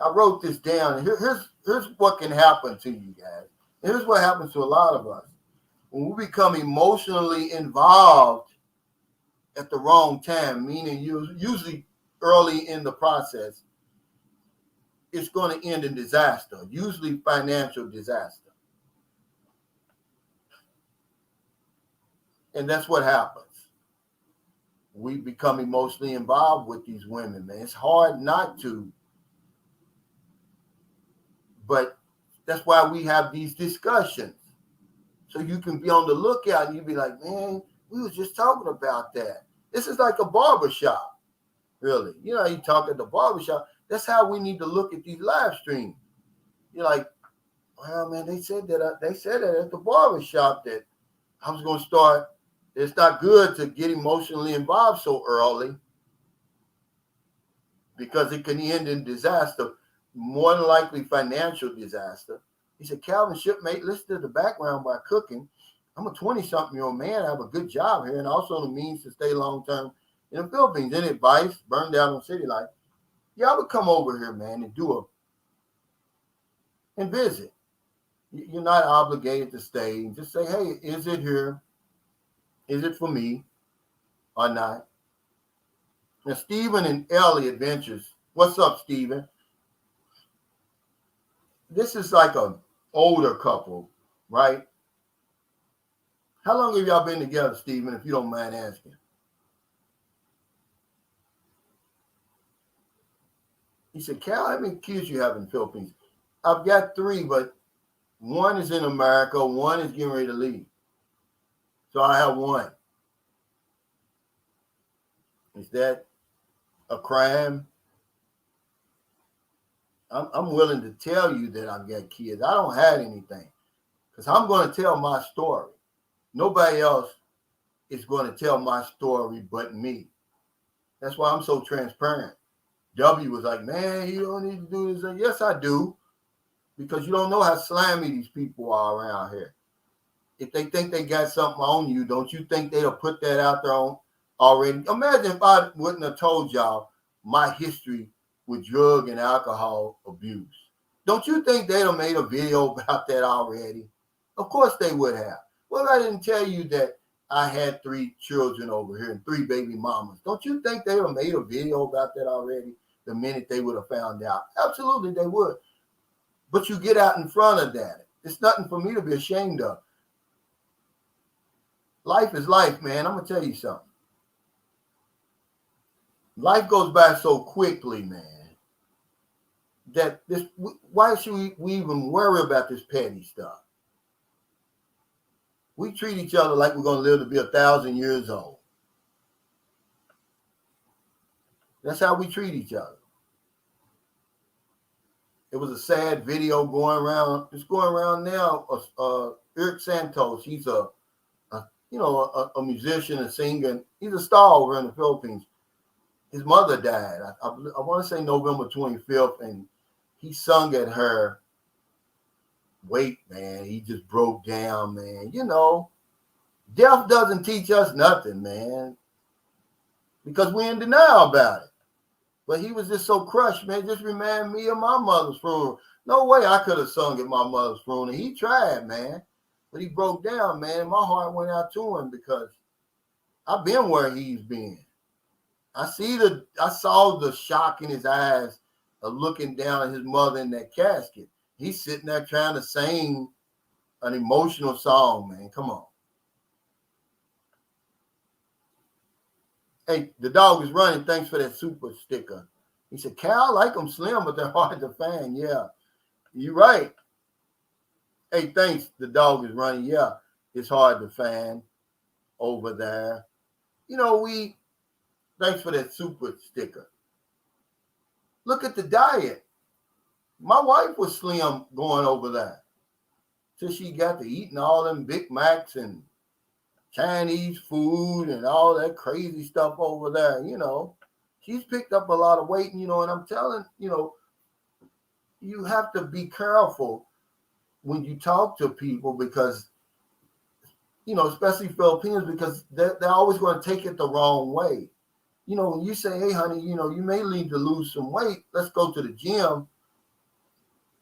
I wrote this down. Here's what can happen to you guys. Here's what happens to a lot of us. When we become emotionally involved at the wrong time, meaning usually early in the process, it's going to end in disaster, usually financial disaster. And that's what happens. We become emotionally involved with these women, man. It's hard not to. But that's why we have these discussions. So you can be on the lookout and you be like, man, we was just talking about that. This is like a barbershop, really. You talk at the barbershop. That's how we need to look at these live streams. You're like, well, man, they said that at the barbershop that I was going to start. It's not good to get emotionally involved so early because it can end in disaster, more than likely financial disaster. He said, Calvin Shipmate, listen to the background by cooking. I'm a 20-something-year-old man. I have a good job here and also the means to stay long-term in the Philippines. Any advice? Burn down on city life. Y'all would come over here, man, and visit. You're not obligated to stay. Just say, hey, is it here? Is it for me or not? Now, Stephen and Ellie Adventures. What's up, Stephen? This is like an older couple, right? How long have y'all been together, Stephen, if you don't mind asking? He said, Cal, how many kids you have in the Philippines? I've got 3, but one is in America, one is getting ready to leave. So I have 1. Is that a crime? I'm willing to tell you that I've got kids. I don't have anything because I'm going to tell my story. Nobody else is going to tell my story but me. That's why I'm so transparent. W was like, man, you don't need to do this. Yes, I do. Because you don't know how slimy these people are around here. If they think they got something on you, don't you think they'll put that out there on already? Imagine if I wouldn't have told y'all my history with drug and alcohol abuse. Don't you think they'd have made a video about that already? Of course they would have. Well, I didn't tell you that I had 3 children over here and 3 baby mamas. Don't you think they would have made a video about that already the minute they would have found out? Absolutely, they would. But you get out in front of that. It's nothing for me to be ashamed of. Life is life, man. I'm going to tell you something. Life goes by so quickly, man, that why should we even worry about this petty stuff? We treat each other like we're going to live to be 1,000 years old. That's how we treat each other. It was a sad video going around. It's going around now. Eric Santos, he's a musician, a singer. He's a star over in the Philippines. His mother died. I want to say November 25th, and he sung at her wake, man. He just broke down, man. Death doesn't teach us nothing, man, because we're in denial about it. But he was just so crushed, man. Just reminded me of my mother's funeral. No way I could have sung at my mother's funeral. He tried, man. But he broke down, man. And my heart went out to him because I've been where he's been. I saw the shock in his eyes of looking down at his mother in that casket. He's sitting there trying to sing an emotional song, man. Come on. Hey, the dog is running. Thanks for that super sticker. He said, Cal, I like them slim, but they're hard to find. Yeah, you're right. Hey, thanks. The dog is running. Yeah, it's hard to find over there. Thanks for that super sticker. Look at the diet. My wife was slim going over there till she got to eating all them Big Macs and Chinese food and all that crazy stuff over there. She's picked up a lot of weight, and I'm telling, you have to be careful when you talk to people because, especially Filipinos, because they're always going to take it the wrong way. When you say, hey, honey, you may need to lose some weight. Let's go to the gym.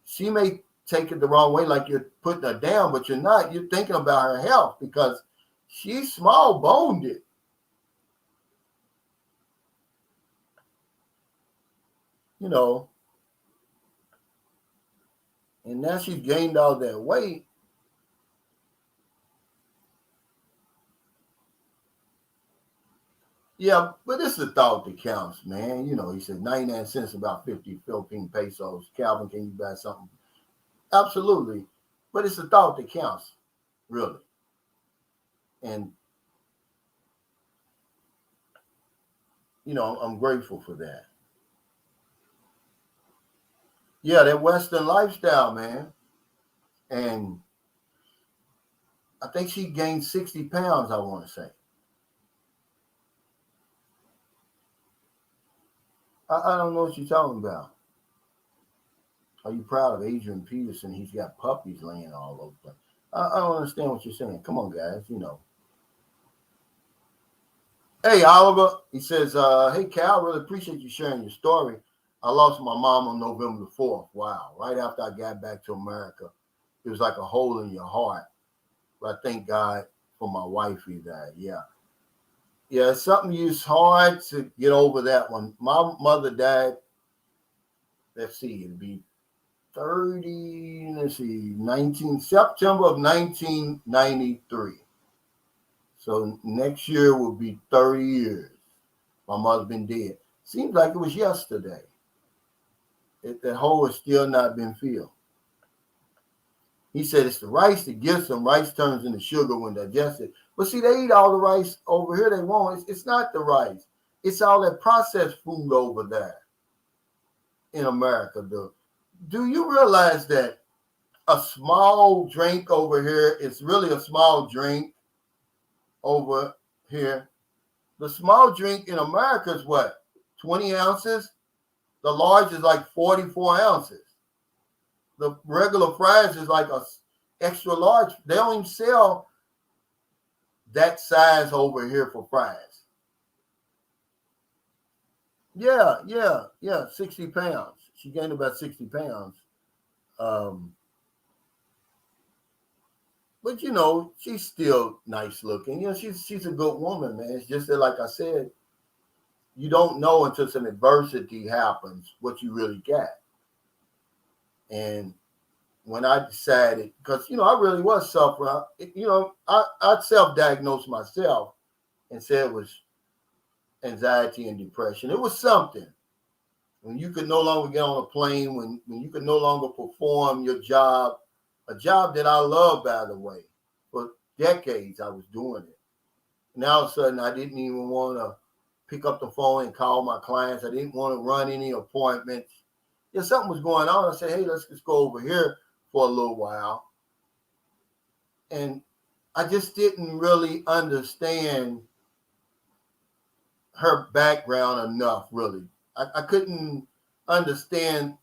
She may take it the wrong way, like you're putting her down, but you're not. You're thinking about her health because she's small boned. And now she's gained all that weight. Yeah, but it's the thought that counts, man. He said 99 cents, about 50 Philippine pesos. Calvin, can you buy something? Absolutely. But it's the thought that counts, really. And, I'm grateful for that. Yeah, that Western lifestyle, man. And I think she gained 60 pounds, I want to say. I don't know what you're talking about. Are you proud of Adrian Peterson? He's got puppies laying all over the place. I don't understand what you're saying. Come on, guys. Hey, Oliver. He says, hey, Cal, really appreciate you sharing your story. I lost my mom on November the 4th. Wow. Right after I got back to America. It was like a hole in your heart. But I thank God for my wife who died. Yeah. Yeah, it's something it's hard to get over that one. My mother died, let's see, it'd be 19 September of 1993. So next year will be 30 years. My mother's been dead. Seems like it was yesterday. That hole has still not been filled. He said it's the rice that gets them. Rice turns into sugar when digested. But see, they eat all the rice over here. They won't. It's not the rice. It's all that processed food over there in America. Do you realize that a small drink over here is really a small drink over here? The small drink in America is what? 20 ounces? The large is like 44 ounces. The regular fries is like a extra large. They don't even sell that size over here for fries. Yeah. 60 pounds. She gained about 60 pounds. But she's still nice looking. She's a good woman, man. It's just that, like I said, you don't know until some adversity happens what you really got. And when I decided, because I really was suffering, I self-diagnosed myself and said it was anxiety and depression. It was something. When you could no longer get on a plane, when you could no longer perform your job, a job that I love, by the way. For decades, I was doing it. And all of a sudden, I didn't even want to pick up the phone and call my clients. I didn't want to run any appointments. Yeah, something was going on. I said, hey, let's just go over here for a little while. And I just didn't really understand her background enough, really. I couldn't understand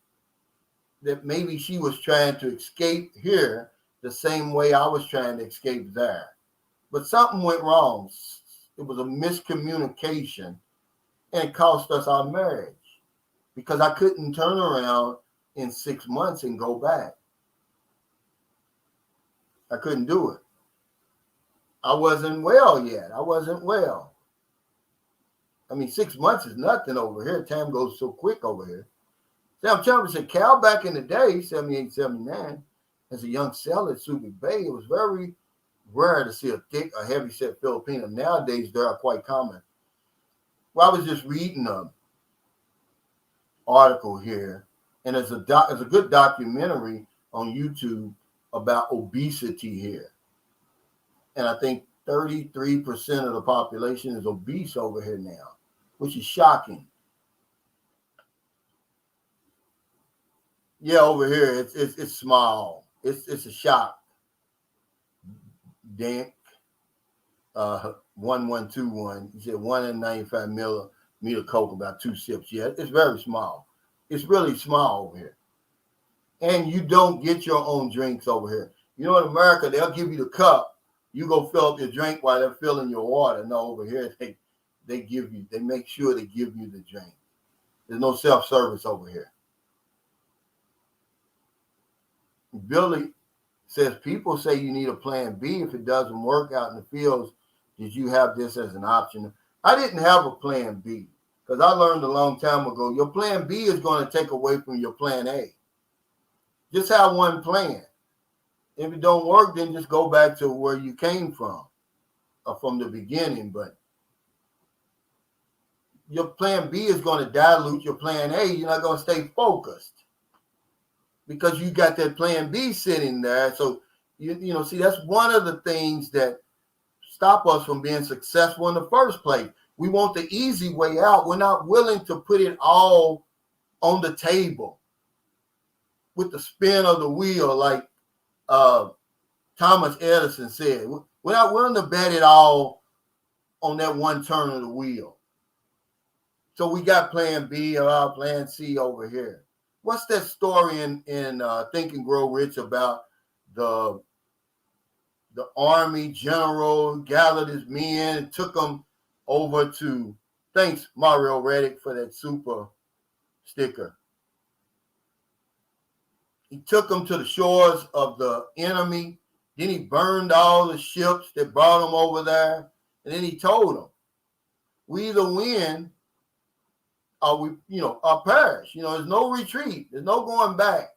that maybe she was trying to escape here the same way I was trying to escape there. But something went wrong. It was a miscommunication and it cost us our marriage because I couldn't turn around in 6 months and go back. I couldn't do it. I wasn't well yet. I wasn't well. I mean, 6 months is nothing over here. Time goes so quick over here. Sam Chambers said, Cal, back in the day, 78, 79, as a young seller at Subic Bay, it was very rare to see a thick, a heavy-set Filipino. Nowadays, they are quite common. Well, I was just reading an article here, and there's a good documentary on YouTube about obesity here. And I think 33% of the population is obese over here now, which is shocking. Yeah, over here it's small. It's a shock. Dank 1121. He said 195 milliliter Coke, about 2 sips. Yeah, it's very small. It's really small over here. And you don't get your own drinks over here. You know, in America, they'll give you the cup. You go fill up your drink while they're filling your water. No, over here, they make sure they give you the drink. There's no self-service over here. Billy says, people say you need a plan B if it doesn't work out in the fields. Did you have this as an option? I didn't have a plan B because I learned a long time ago, your plan B is going to take away from your plan A. Just have one plan. If it don't work, then just go back to where you came from the beginning. But your plan B is going to dilute your plan A. You're not going to stay focused because you got that plan B sitting there. So, see, that's one of the things that stop us from being successful in the first place. We want the easy way out. We're not willing to put it all on the table with the spin of the wheel, like Thomas Edison said. We're not willing to bet it all on that one turn of the wheel. So we got plan B or our plan C over here. What's that story in Think and Grow Rich about the Army general gathered his men and took them over to, thanks Mario Reddick for that super sticker. He took them to the shores of the enemy. Then he burned all the ships that brought them over there. And then he told them, we either win or or perish. There's no retreat. There's no going back.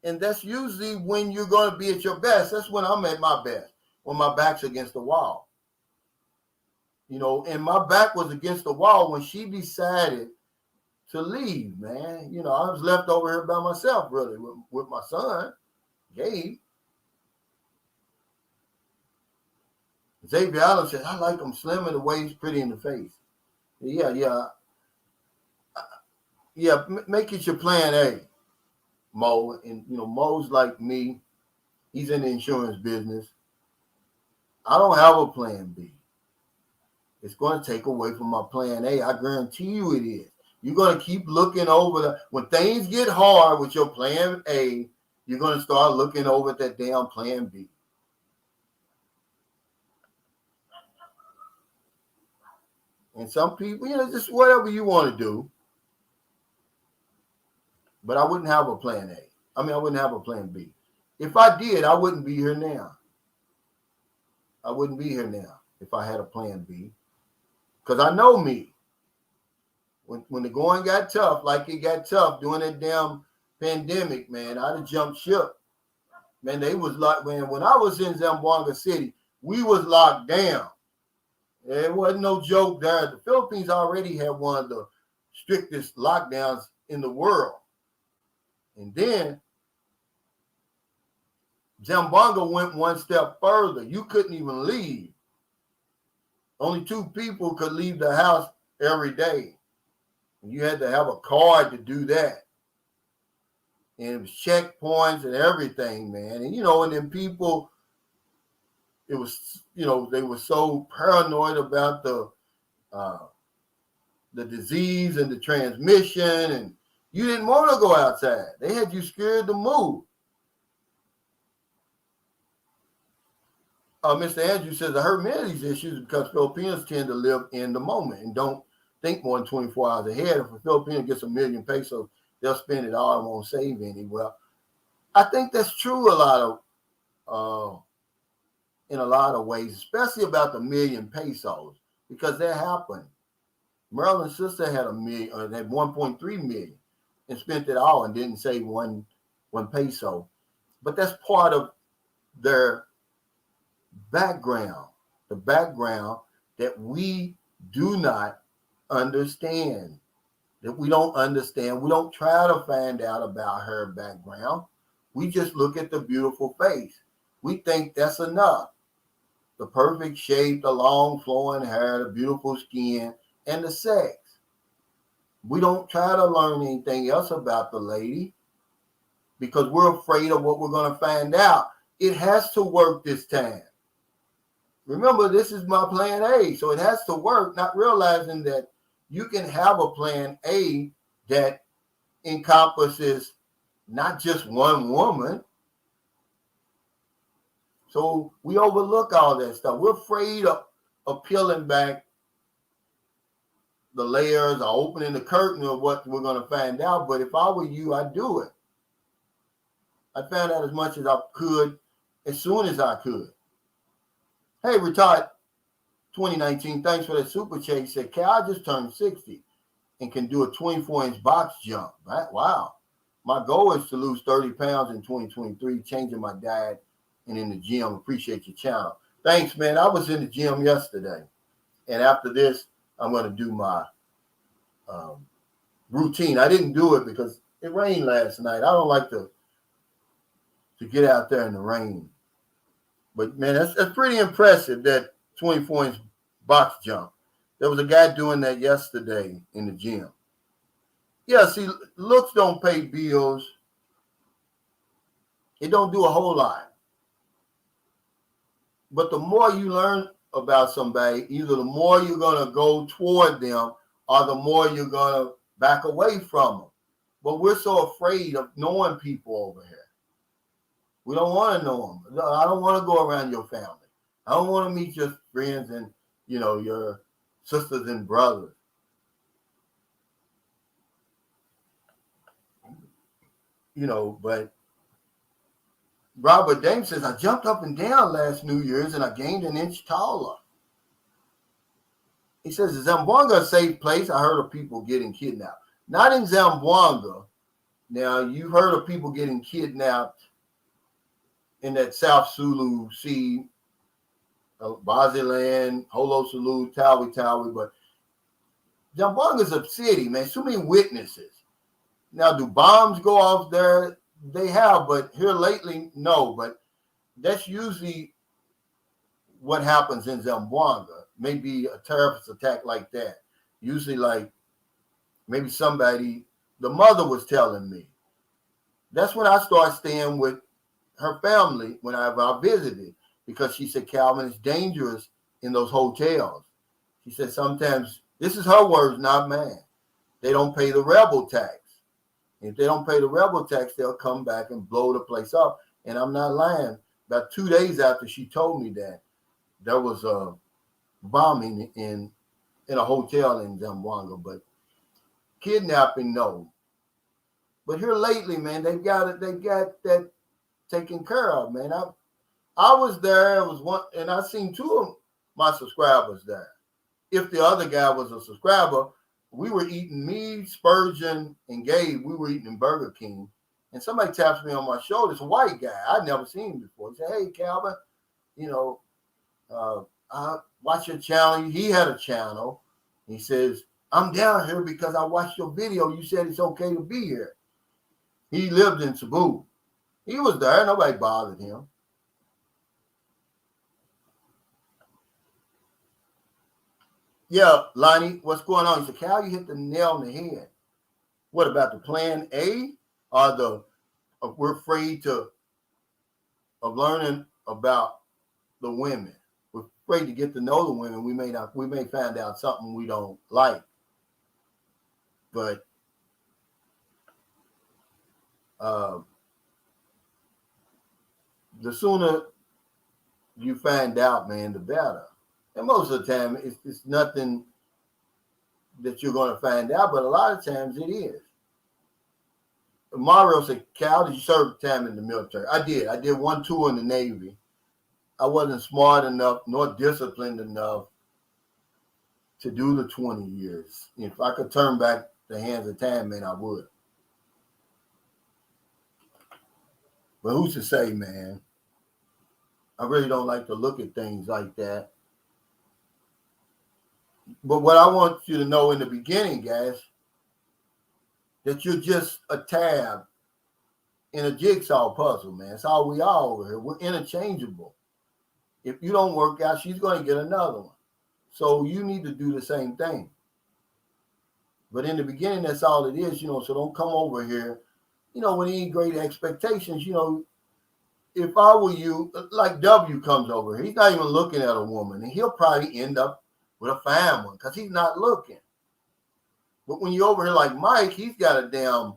And that's usually when you're going to be at your best. That's when I'm at my best, when my back's against the wall. And my back was against the wall when she decided to leave, man. I was left over here by myself, really, with my son, Gabe. Xavier Allen said, I like him slim in the waist, pretty in the face. Yeah. Make it your plan A, Mo. And, Mo's like me. He's in the insurance business. I don't have a plan B. It's going to take away from my plan A. I guarantee you it is. You're going to keep looking over when things get hard with your plan A, you're going to start looking over at that damn plan B. And some people, just whatever you want to do. But I wouldn't have a plan A. I wouldn't have a plan B. If I did, I wouldn't be here now. I wouldn't be here now if I had a plan B. Because I know me. When the going got tough, like it got tough during that damn pandemic, man, I'd have jumped ship. Man, they was like, when I was in Zamboanga City, we was locked down. It wasn't no joke there. The Philippines already had one of the strictest lockdowns in the world. And then Zamboanga went one step further. You couldn't even leave. Only 2 people could leave the house every day. And you had to have a card to do that. And it was checkpoints and everything, man. And, and then people, it was, they were so paranoid about the disease and the transmission, and you didn't want to go outside. They had you scared to move. Mr. Andrew says, I heard many of these issues because Filipinos tend to live in the moment and don't think more than 24 hours ahead. If a Filipino gets $1 million pesos, they'll spend it all and won't save any. Well, I think that's true in a lot of ways, especially about the $1 million pesos, because that happened. Maryland's sister had had 1.3 million and spent it all and didn't save one peso. But that's part of their background, the background that we do not understand, that we don't understand. We don't try to find out about her background. We just look at the beautiful face. We think that's enough. The perfect shape, the long flowing hair, the beautiful skin, and the sex. We don't try to learn anything else about the lady because we're afraid of what we're going to find out. It has to work this time. Remember, this is my plan A, so it has to work, not realizing that you can have a plan A that encompasses not just one woman. So we overlook all that stuff. We're afraid of peeling back the layers or opening the curtain of what we're going to find out. But if I were you, I'd do it. I'd find out as much as I could as soon as I could. Hey, retired 2019, thanks for that super chat. He said, Cal, I just turned 60 and can do a 24-inch box jump. Right? Wow. My goal is to lose 30 pounds in 2023, changing my diet and in the gym. Appreciate your channel. Thanks, man. I was in the gym yesterday. And after this, I'm going to do my routine. I didn't do it because it rained last night. I don't like to get out there in the rain. But, man, that's pretty impressive, that 24-inch box jump. There was a guy doing that yesterday in the gym. Yeah, see, looks don't pay bills. It don't do a whole lot. But the more you learn about somebody, either the more you're going to go toward them or the more you're going to back away from them. But we're so afraid of knowing people over here. We don't want to know them. I don't want to go around your family. I don't want to meet your friends and, your sisters and brothers. But Robert Dame says, I jumped up and down last New Year's and I gained an inch taller. He says, is Zamboanga a safe place? I heard of people getting kidnapped. Not in Zamboanga. Now, you've heard of people getting kidnapped in that South Sulu Sea, Baziland, Holo Sulu, Tawi, but Zamboanga's a city, man. So many witnesses. Now, do bombs go off there? They have, but here lately, no. But that's usually what happens in Zamboanga. Maybe a terrorist attack like that. Usually, like maybe somebody, the mother was telling me. That's when I started staying with her family whenever I visited, because she said, Calvin, it's dangerous in those hotels. She said sometimes, this is her words, not mine, they don't pay the rebel tax. If they don't pay the rebel tax, they'll come back and blow the place up. And I'm not lying. About 2 days after she told me that, there was a bombing in a hotel in Zamboanga. But kidnapping, no. But here lately, man, they got that taken care of, man. I was there. It was one, and I seen two of my subscribers there. If the other guy was a subscriber, we were eating, me, Spurgeon, and Gabe, we were eating in Burger King. And somebody taps me on my shoulder. It's a white guy. I'd never seen him before. He said, hey, Calvin, I watch your channel. He had a channel. He says, I'm down here because I watched your video. You said it's okay to be here. He lived in Cebu. He was there. Nobody bothered him. Yeah, Lonnie, what's going on? He said, Cal, you hit the nail on the head. What about the plan A? Or we're afraid of learning about the women. We're afraid to get to know the women. We may find out something we don't like. But the sooner you find out, man, the better. And most of the time, it's nothing that you're going to find out, but a lot of times it is. Mario said, Cal, did you serve time in the military? I did. I did one tour in the Navy. I wasn't smart enough nor disciplined enough to do the 20 years. If I could turn back the hands of time, man, I would. But who's to say, man? I really don't like to look at things like that. But what I want you to know in the beginning, guys, that you're just a tab in a jigsaw puzzle, man. That's all we are over here. We're interchangeable. If you don't work out, she's going to get another one. So you need to do the same thing. But in the beginning, that's all it is, so don't come over here, with any great expectations. If I were you, like W comes over here, he's not even looking at a woman, and he'll probably end up with a fine one because he's not looking. But when you're over here like Mike, he's got a damn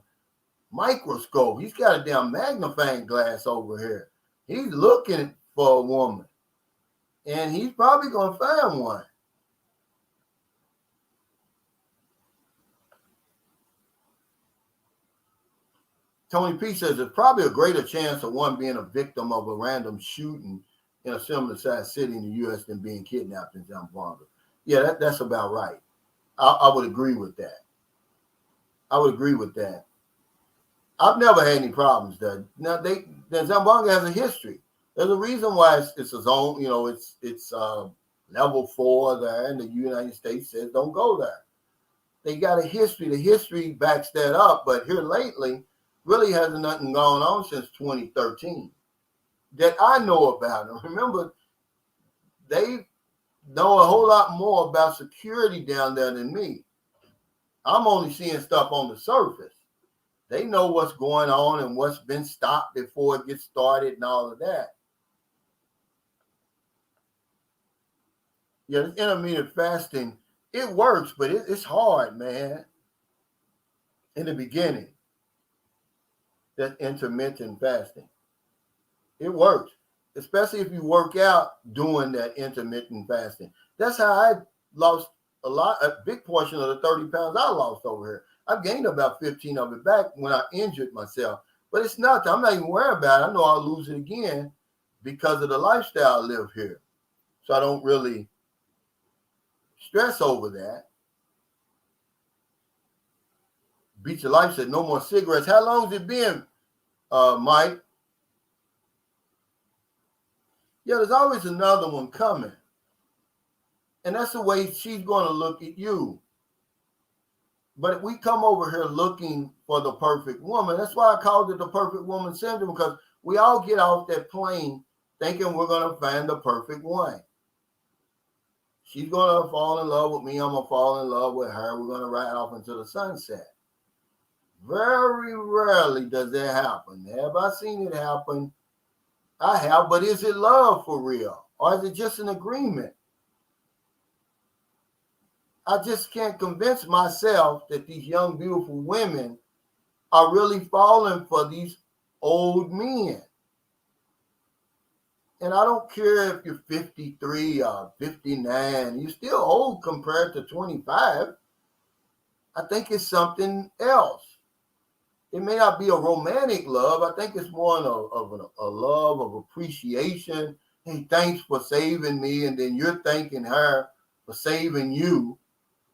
microscope. He's got a damn magnifying glass over here. He's looking for a woman. And he's probably going to find one. Tony P says there's probably a greater chance of one being a victim of a random shooting in a similar sized city in the U.S. than being kidnapped in Zamboanga. Yeah, that's about right. I would agree with that. I've never had any problems there. Now Zamboanga has a history. There's a reason why it's a zone. It's level 4 there, and the United States says don't go there. They got a history. The history backs that up. But here lately, really hasn't nothing gone on since 2013 that I know about. And remember, they know a whole lot more about security down there than me. I'm only seeing stuff on the surface. They know what's going on and what's been stopped before it gets started and all of that. Yeah, this intermittent fasting, it works, but it's hard, man. In the beginning, that intermittent fasting, it works, especially if you work out doing that intermittent fasting. That's how I lost a big portion of the 30 pounds I lost over here. I've gained about 15 of it back when I injured myself, but it's nothing. I'm not even worried about it. I know I'll lose it again because of the lifestyle I live here. So I don't really stress over that. Beach of Life said no more cigarettes. How long has it been, Mike? Yeah, there's always another one coming. And that's the way she's going to look at you. But we come over here looking for the perfect woman. That's why I called it the perfect woman syndrome, because we all get off that plane thinking we're going to find the perfect one. She's going to fall in love with me. I'm going to fall in love with her. We're going to ride off into the sunset. Very rarely does that happen. Have I seen it happen? I have, but is it love for real? Or is it just an agreement? I just can't convince myself that these young, beautiful women are really falling for these old men. And I don't care if you're 53 or 59, you're still old compared to 25. I think it's something else. It may not be a romantic love. I think it's more of a love of appreciation. Hey, thanks for saving me. And then you're thanking her for saving you.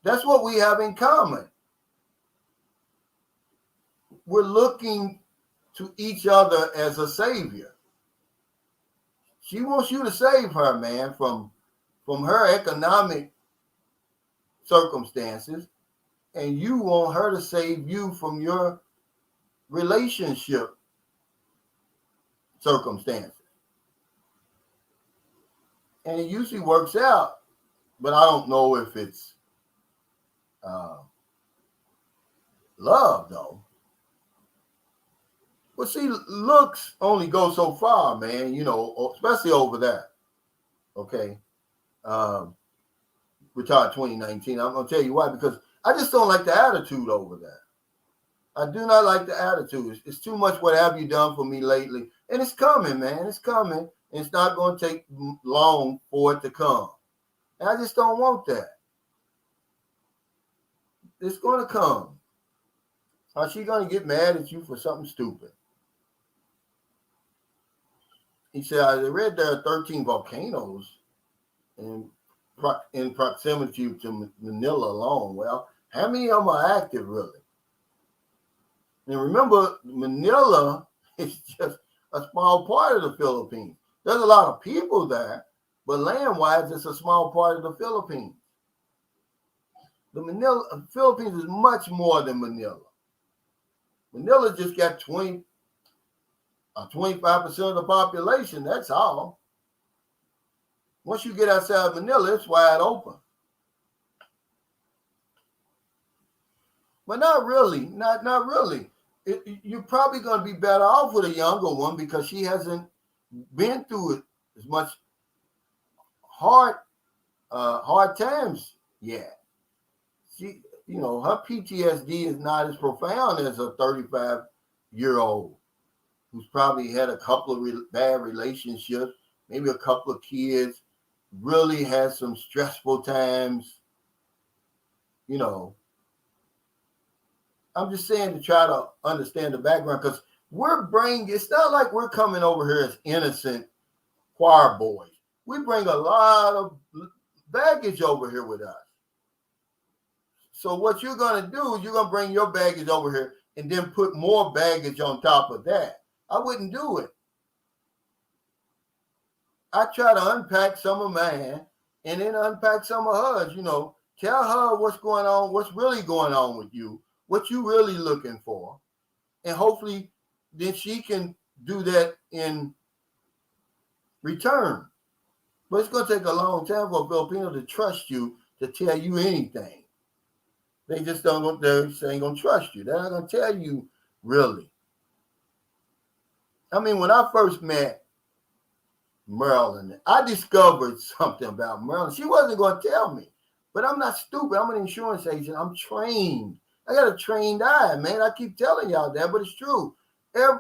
That's what we have in common. We're looking to each other as a savior. She wants you to save her, man, from her economic circumstances. And you want her to save you from your relationship circumstances. And it usually works out, but I don't know if it's love, though. Well, see, looks only go so far, man, especially over there. Okay. Retired 2019. I'm going to tell you why, because I just don't like the attitude over there. I do not like the attitude. It's too much. What have you done for me lately? And it's coming, man. It's coming. And it's not going to take long for it to come. And I just don't want that. It's going to come. How's she going to get mad at you for something stupid? He said, I read there are 13 volcanoes in proximity to Manila alone. Well, how many of them are active, really? And remember, Manila is just a small part of the Philippines. There's a lot of people there, but land-wise, it's a small part of the Philippines. The Philippines is much more than Manila. Manila just got 25% of the population. That's all. Once you get outside Manila, it's wide open. But not really. Not really. You're probably going to be better off with a younger one because she hasn't been through it as much hard times yet. She, her PTSD is not as profound as a 35 year old who's probably had a couple of bad relationships, maybe a couple of kids, really has some stressful times, you know. I'm just saying to try to understand the background because it's not like we're coming over here as innocent choir boys. We bring a lot of baggage over here with us. So what you're going to do is you're going to bring your baggage over here and then put more baggage on top of that. I wouldn't do it. I try to unpack some of mine and then unpack some of hers, tell her what's going on, what's really going on with you, what you really looking for. And hopefully then she can do that in return. But it's going to take a long time for a Filipino to trust you to tell you anything. They just ain't going to trust you. They're not going to tell you really. I mean, when I first met Marilyn, I discovered something about Marilyn. She wasn't going to tell me, but I'm not stupid. I'm an insurance agent. I'm trained. I got a trained eye, man. I keep telling y'all that, but it's true.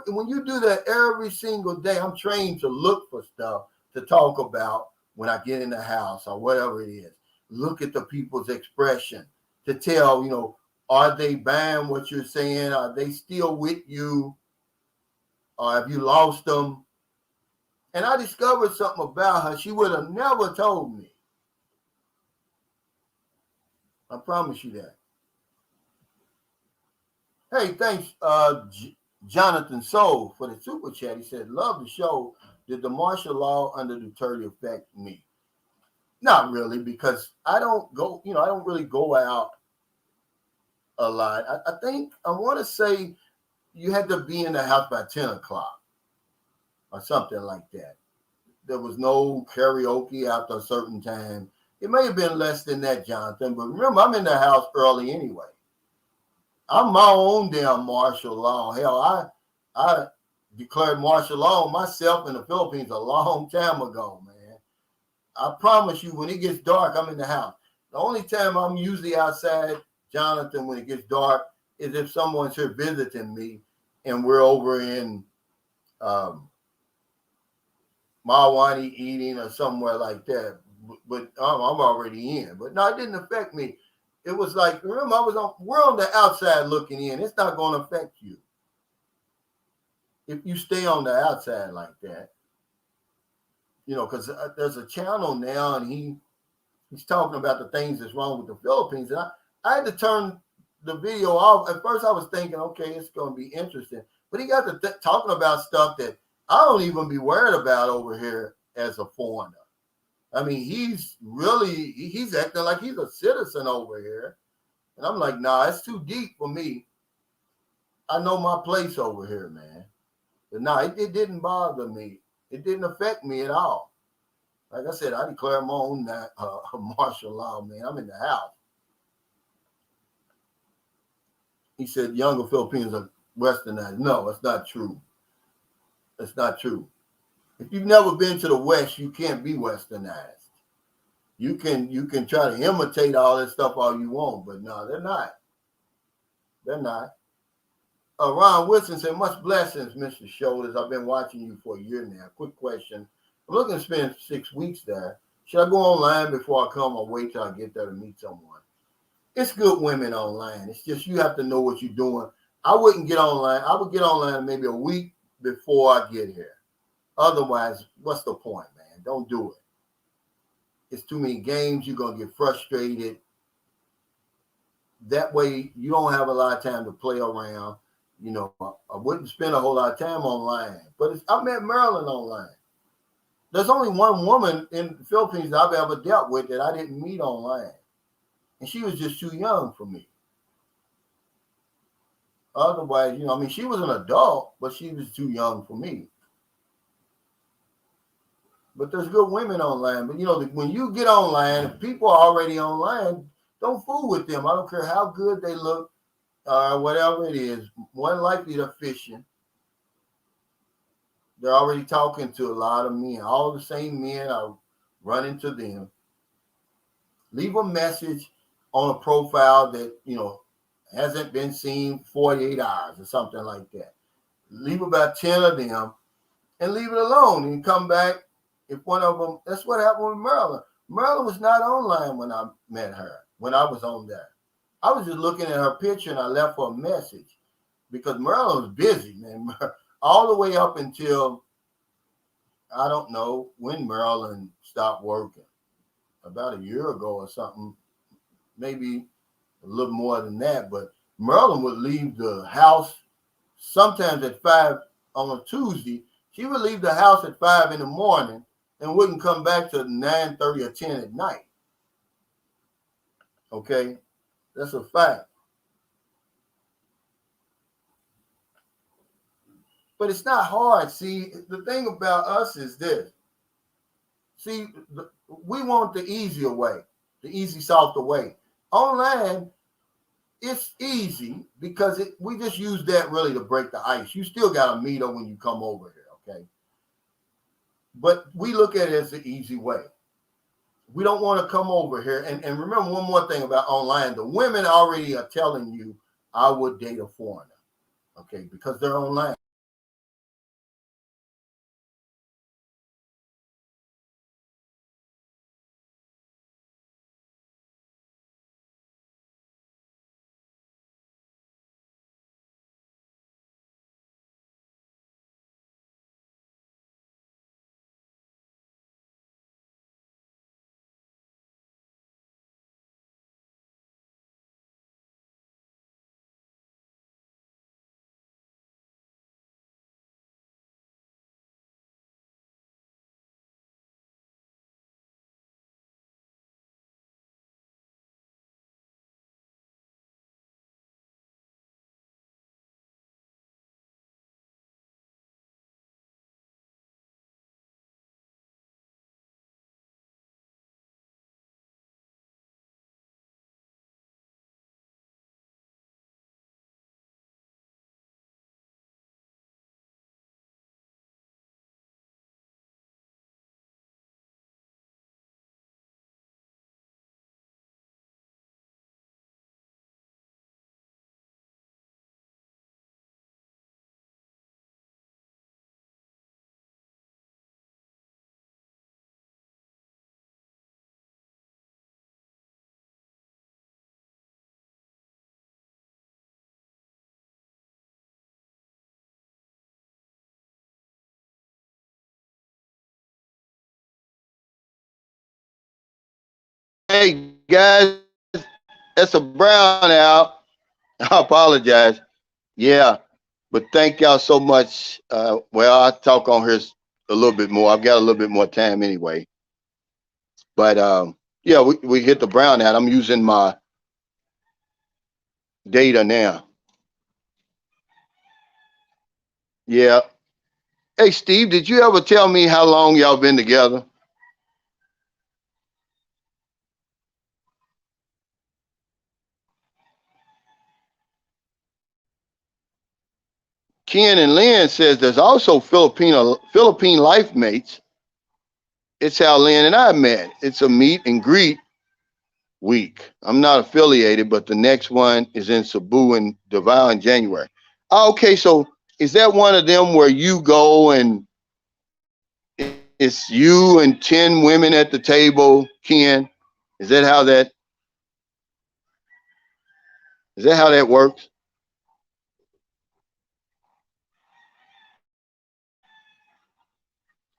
When you do that every single day, I'm trained to look for stuff to talk about when I get in the house or whatever it is. Look at the people's expression to tell, are they buying what you're saying? Are they still with you? Or have you lost them? And I discovered something about her she would have never told me. I promise you that. Hey, thanks, Jonathan Soul, for the super chat. He said, love the show. Did the martial law under Duterte affect me? Not really, because I don't really go out a lot. I want to say you had to be in the house by 10 o'clock or something like that. There was no karaoke after a certain time. It may have been less than that, Jonathan, but remember, I'm in the house early anyway. I'm my own damn martial law. Hell, I declared martial law on myself in the Philippines a long time ago, man. I promise you, when it gets dark, I'm in the house. The only time I'm usually outside, Jonathan, when it gets dark, is if someone's here visiting me and we're over in Mawani eating or somewhere like that. But I'm already in. But no, it didn't affect me. It was like, remember, we're on the outside looking in. It's not going to affect you if you stay on the outside like that. Because there's a channel now, and he's talking about the things that's wrong with the Philippines. And I had to turn the video off. At first, I was thinking, okay, it's going to be interesting. But he got to talking about stuff that I don't even be worried about over here as a foreigner. I mean, he's acting like he's a citizen over here. And I'm like, nah, it's too deep for me. I know my place over here, man. But nah, it didn't bother me. It didn't affect me at all. Like I said, I declare my own martial law, man. I'm in the house. He said younger Filipinos are westernized. No, it's not true. It's not true. If you've never been to the West, you can't be westernized. You can try to imitate all this stuff all you want, but no, they're not. They're not. Ron Wilson said, much blessings, Mr. Shoulders. I've been watching you for a year now. Quick question. I'm looking to spend 6 weeks there. Should I go online before I come or wait till I get there to meet someone? It's good women online. It's just you have to know what you're doing. I wouldn't get online. I would get online maybe a week before I get here. Otherwise, what's the point, man? Don't do it. It's too many games. You're going to get frustrated. That way, you don't have a lot of time to play around. I wouldn't spend a whole lot of time online. But I met Marilyn online. There's only one woman in the Philippines that I've ever dealt with that I didn't meet online. And she was just too young for me. Otherwise, she was an adult, but she was too young for me. But there's good women online. But, when you get online, if people are already online, don't fool with them. I don't care how good they look or whatever it is. More than likely, they're fishing. They're already talking to a lot of men. All the same men are running to them. Leave a message on a profile that, hasn't been seen 48 hours or something like that. leave about 10 of them and leave it alone and come back if one of them. That's what happened with Maryland. Maryland was not online when I met her, when I was on there. I was just looking at her picture and I left her a message because Maryland was busy, man, all the way up until I don't know when Maryland stopped working, about a year ago or something, maybe a little more than that. But Maryland would leave the house sometimes at 5 on a Tuesday. She would leave the house at 5 in the morning and wouldn't come back till 9:30 or 10 at night. Okay, that's a fact. But it's not hard. See, the thing about us is this. See, we want the easier way, the easy, softer way. Online, it's easy because we just use that really to break the ice. You still got to meet her when you come over here, okay? But we look at it as the easy way. We don't want to come over here. And remember one more thing about online. The women already are telling you, I would date a foreigner, okay? Because they're online. Hey guys, that's a brown out. I apologize. Yeah, but thank y'all so much. Well, I'll talk on here a little bit more. I've got a little bit more time anyway. But yeah, we hit the brown out. I'm using my data now. Yeah. Hey, Steve, did you ever tell me how long y'all been together? Ken and Lynn says there's also Philippine life mates. It's how Lynn and I met. It's a meet and greet week. I'm not affiliated, but the next one is in Cebu and Davao in January. Oh, okay, so is that one of them where you go and it's you and 10 women at the table, Ken? Is that how that is that how that works?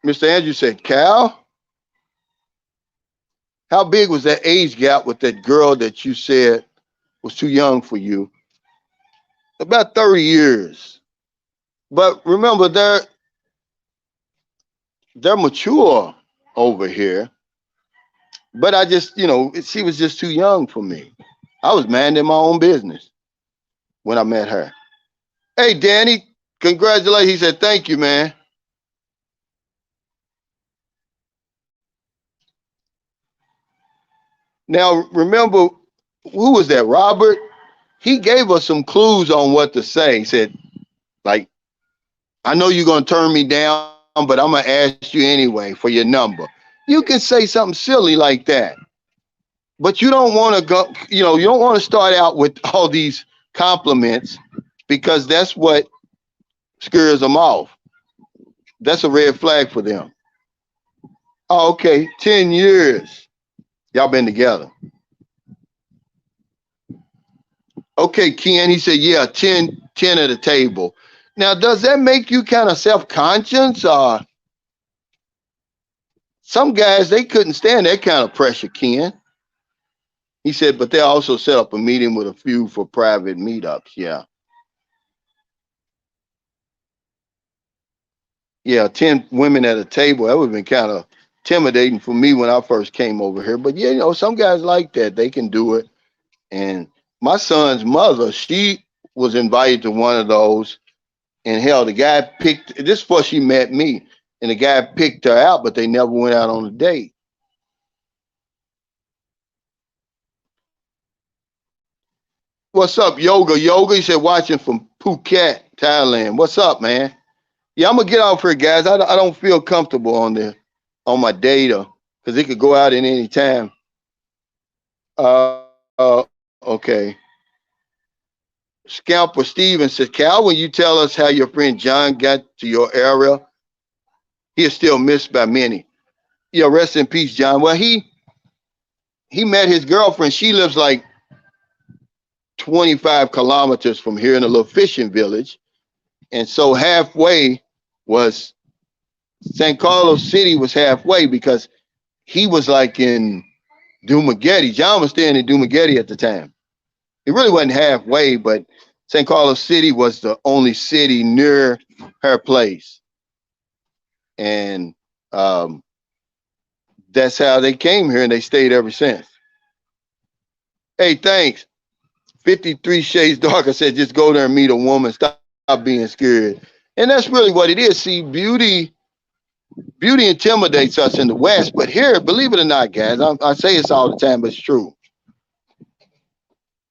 Mr. Andrew said, Cal, how big was that age gap with that girl that you said was too young for you? About 30 years. But remember, they're mature over here. But I just, she was just too young for me. I was minding my own business when I met her. Hey, Danny, congratulations. He said, thank you, man. Now, remember, who was that? Robert? He gave us some clues on what to say. He said, like, I know you're going to turn me down, but I'm going to ask you anyway for your number. You can say something silly like that, but you don't want to go, you don't want to start out with all these compliments because that's what scares them off. That's a red flag for them. Oh, okay, 10 years. Y'all been together. Okay, Ken, he said, yeah, 10 at a table. Now, does that make you kind of self-conscious? Some guys, they couldn't stand that kind of pressure, Ken. He said, but they also set up a meeting with a few for private meetups. Yeah. Yeah, 10 women at a table. That would have been kind of intimidating for me when I first came over here. But yeah, some guys like that. They can do it. And my son's mother, she was invited to one of those. And hell, the guy picked this before she met me. And the guy picked her out, but they never went out on a date. What's up, Yoga? Yoga, he said, watching from Phuket, Thailand. What's up, man? Yeah, I'm gonna get off here, guys. I don't feel comfortable on my data because it could go out at any time. Okay. Scalper Steven says, Cal, when you tell us how your friend John got to your area, he is still missed by many. Yeah, rest in peace, John. Well, he met his girlfriend. She lives like 25 kilometers from here in a little fishing village. And so halfway was San Carlos City was halfway because he was like in Dumaguete. John was staying in Dumaguete at the time. It really wasn't halfway, but San Carlos City was the only city near her place. And that's how they came here and they stayed ever since. Hey, thanks. 53 Shades Dark. I said, just go there and meet a woman. Stop being scared. And that's really what it is. See, beauty intimidates us in the West, but here, believe it or not, guys, I say this all the time, but it's true.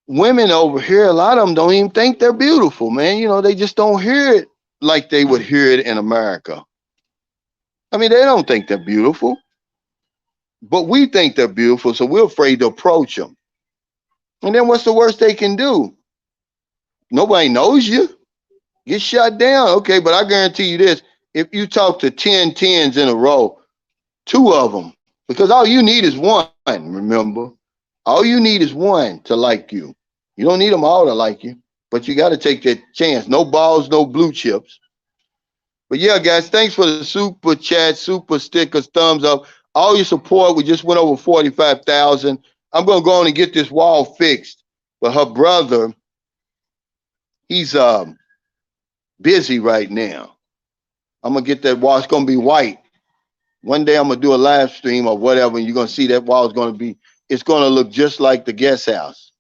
Women over here, a lot of them don't even think they're beautiful, man. They just don't hear it like they would hear it in America. I mean, they don't think they're beautiful, but we think they're beautiful, so we're afraid to approach them. And then what's the worst they can do? Nobody knows you. Get shut down. Okay, but I guarantee you this. If you talk to 10 tens in a row, two of them, because all you need is one, remember? All you need is one to like you. You don't need them all to like you, but you got to take that chance. No balls, no blue chips. But yeah, guys, thanks for the super chat, super stickers, thumbs up, all your support. We just went over 45,000. I'm going to go on and get this wall fixed. But her brother, he's busy right now. I'm going to get that wall. It's going to be white. One day I'm going to do a live stream or whatever, and you're going to see that wall is going to be, it's going to look just like the guest house.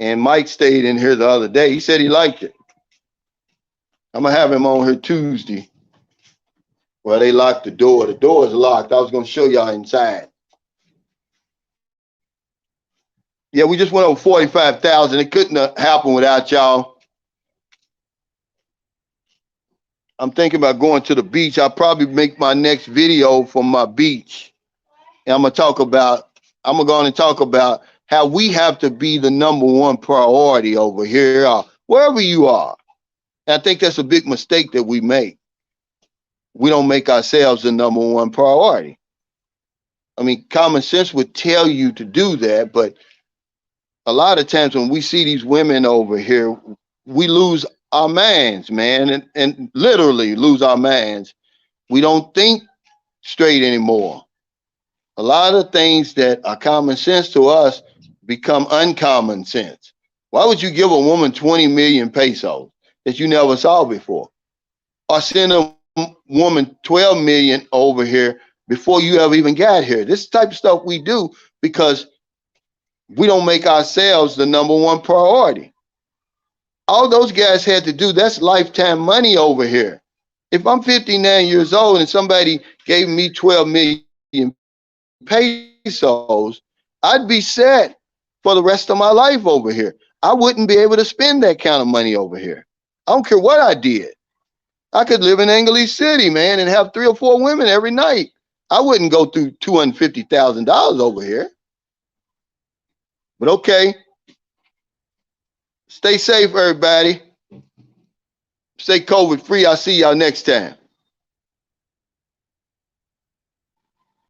And Mike stayed in here the other day. He said he liked it. I'm going to have him on here Tuesday. Well, they locked the door. The door is locked. I was going to show y'all inside. Yeah, we just went over 45,000. It couldn't have happened without y'all. I'm thinking about going to the beach. I'll probably make my next video from my beach. And I'm going to go on and talk about how we have to be the number one priority over here, wherever you are. And I think that's a big mistake that we make. We don't make ourselves the number one priority. I mean, common sense would tell you to do that, but a lot of times when we see these women over here, we lose our minds, man, and literally lose our minds. We don't think straight anymore. A lot of things that are common sense to us become uncommon sense. Why would you give a woman 20 million pesos that you never saw before? Or send a woman 12 million over here before you ever even got here? This type of stuff we do because we don't make ourselves the number one priority. All those guys had to do, that's lifetime money over here. If I'm 59 years old and somebody gave me 12 million pesos, I'd be set for the rest of my life over here. I wouldn't be able to spend that kind of money over here. I don't care what I did. I could live in Angeles City, man, and have 3 or 4 women every night. I wouldn't go through $250,000 over here. But okay. Stay safe, everybody. Stay COVID free. I'll see y'all next time.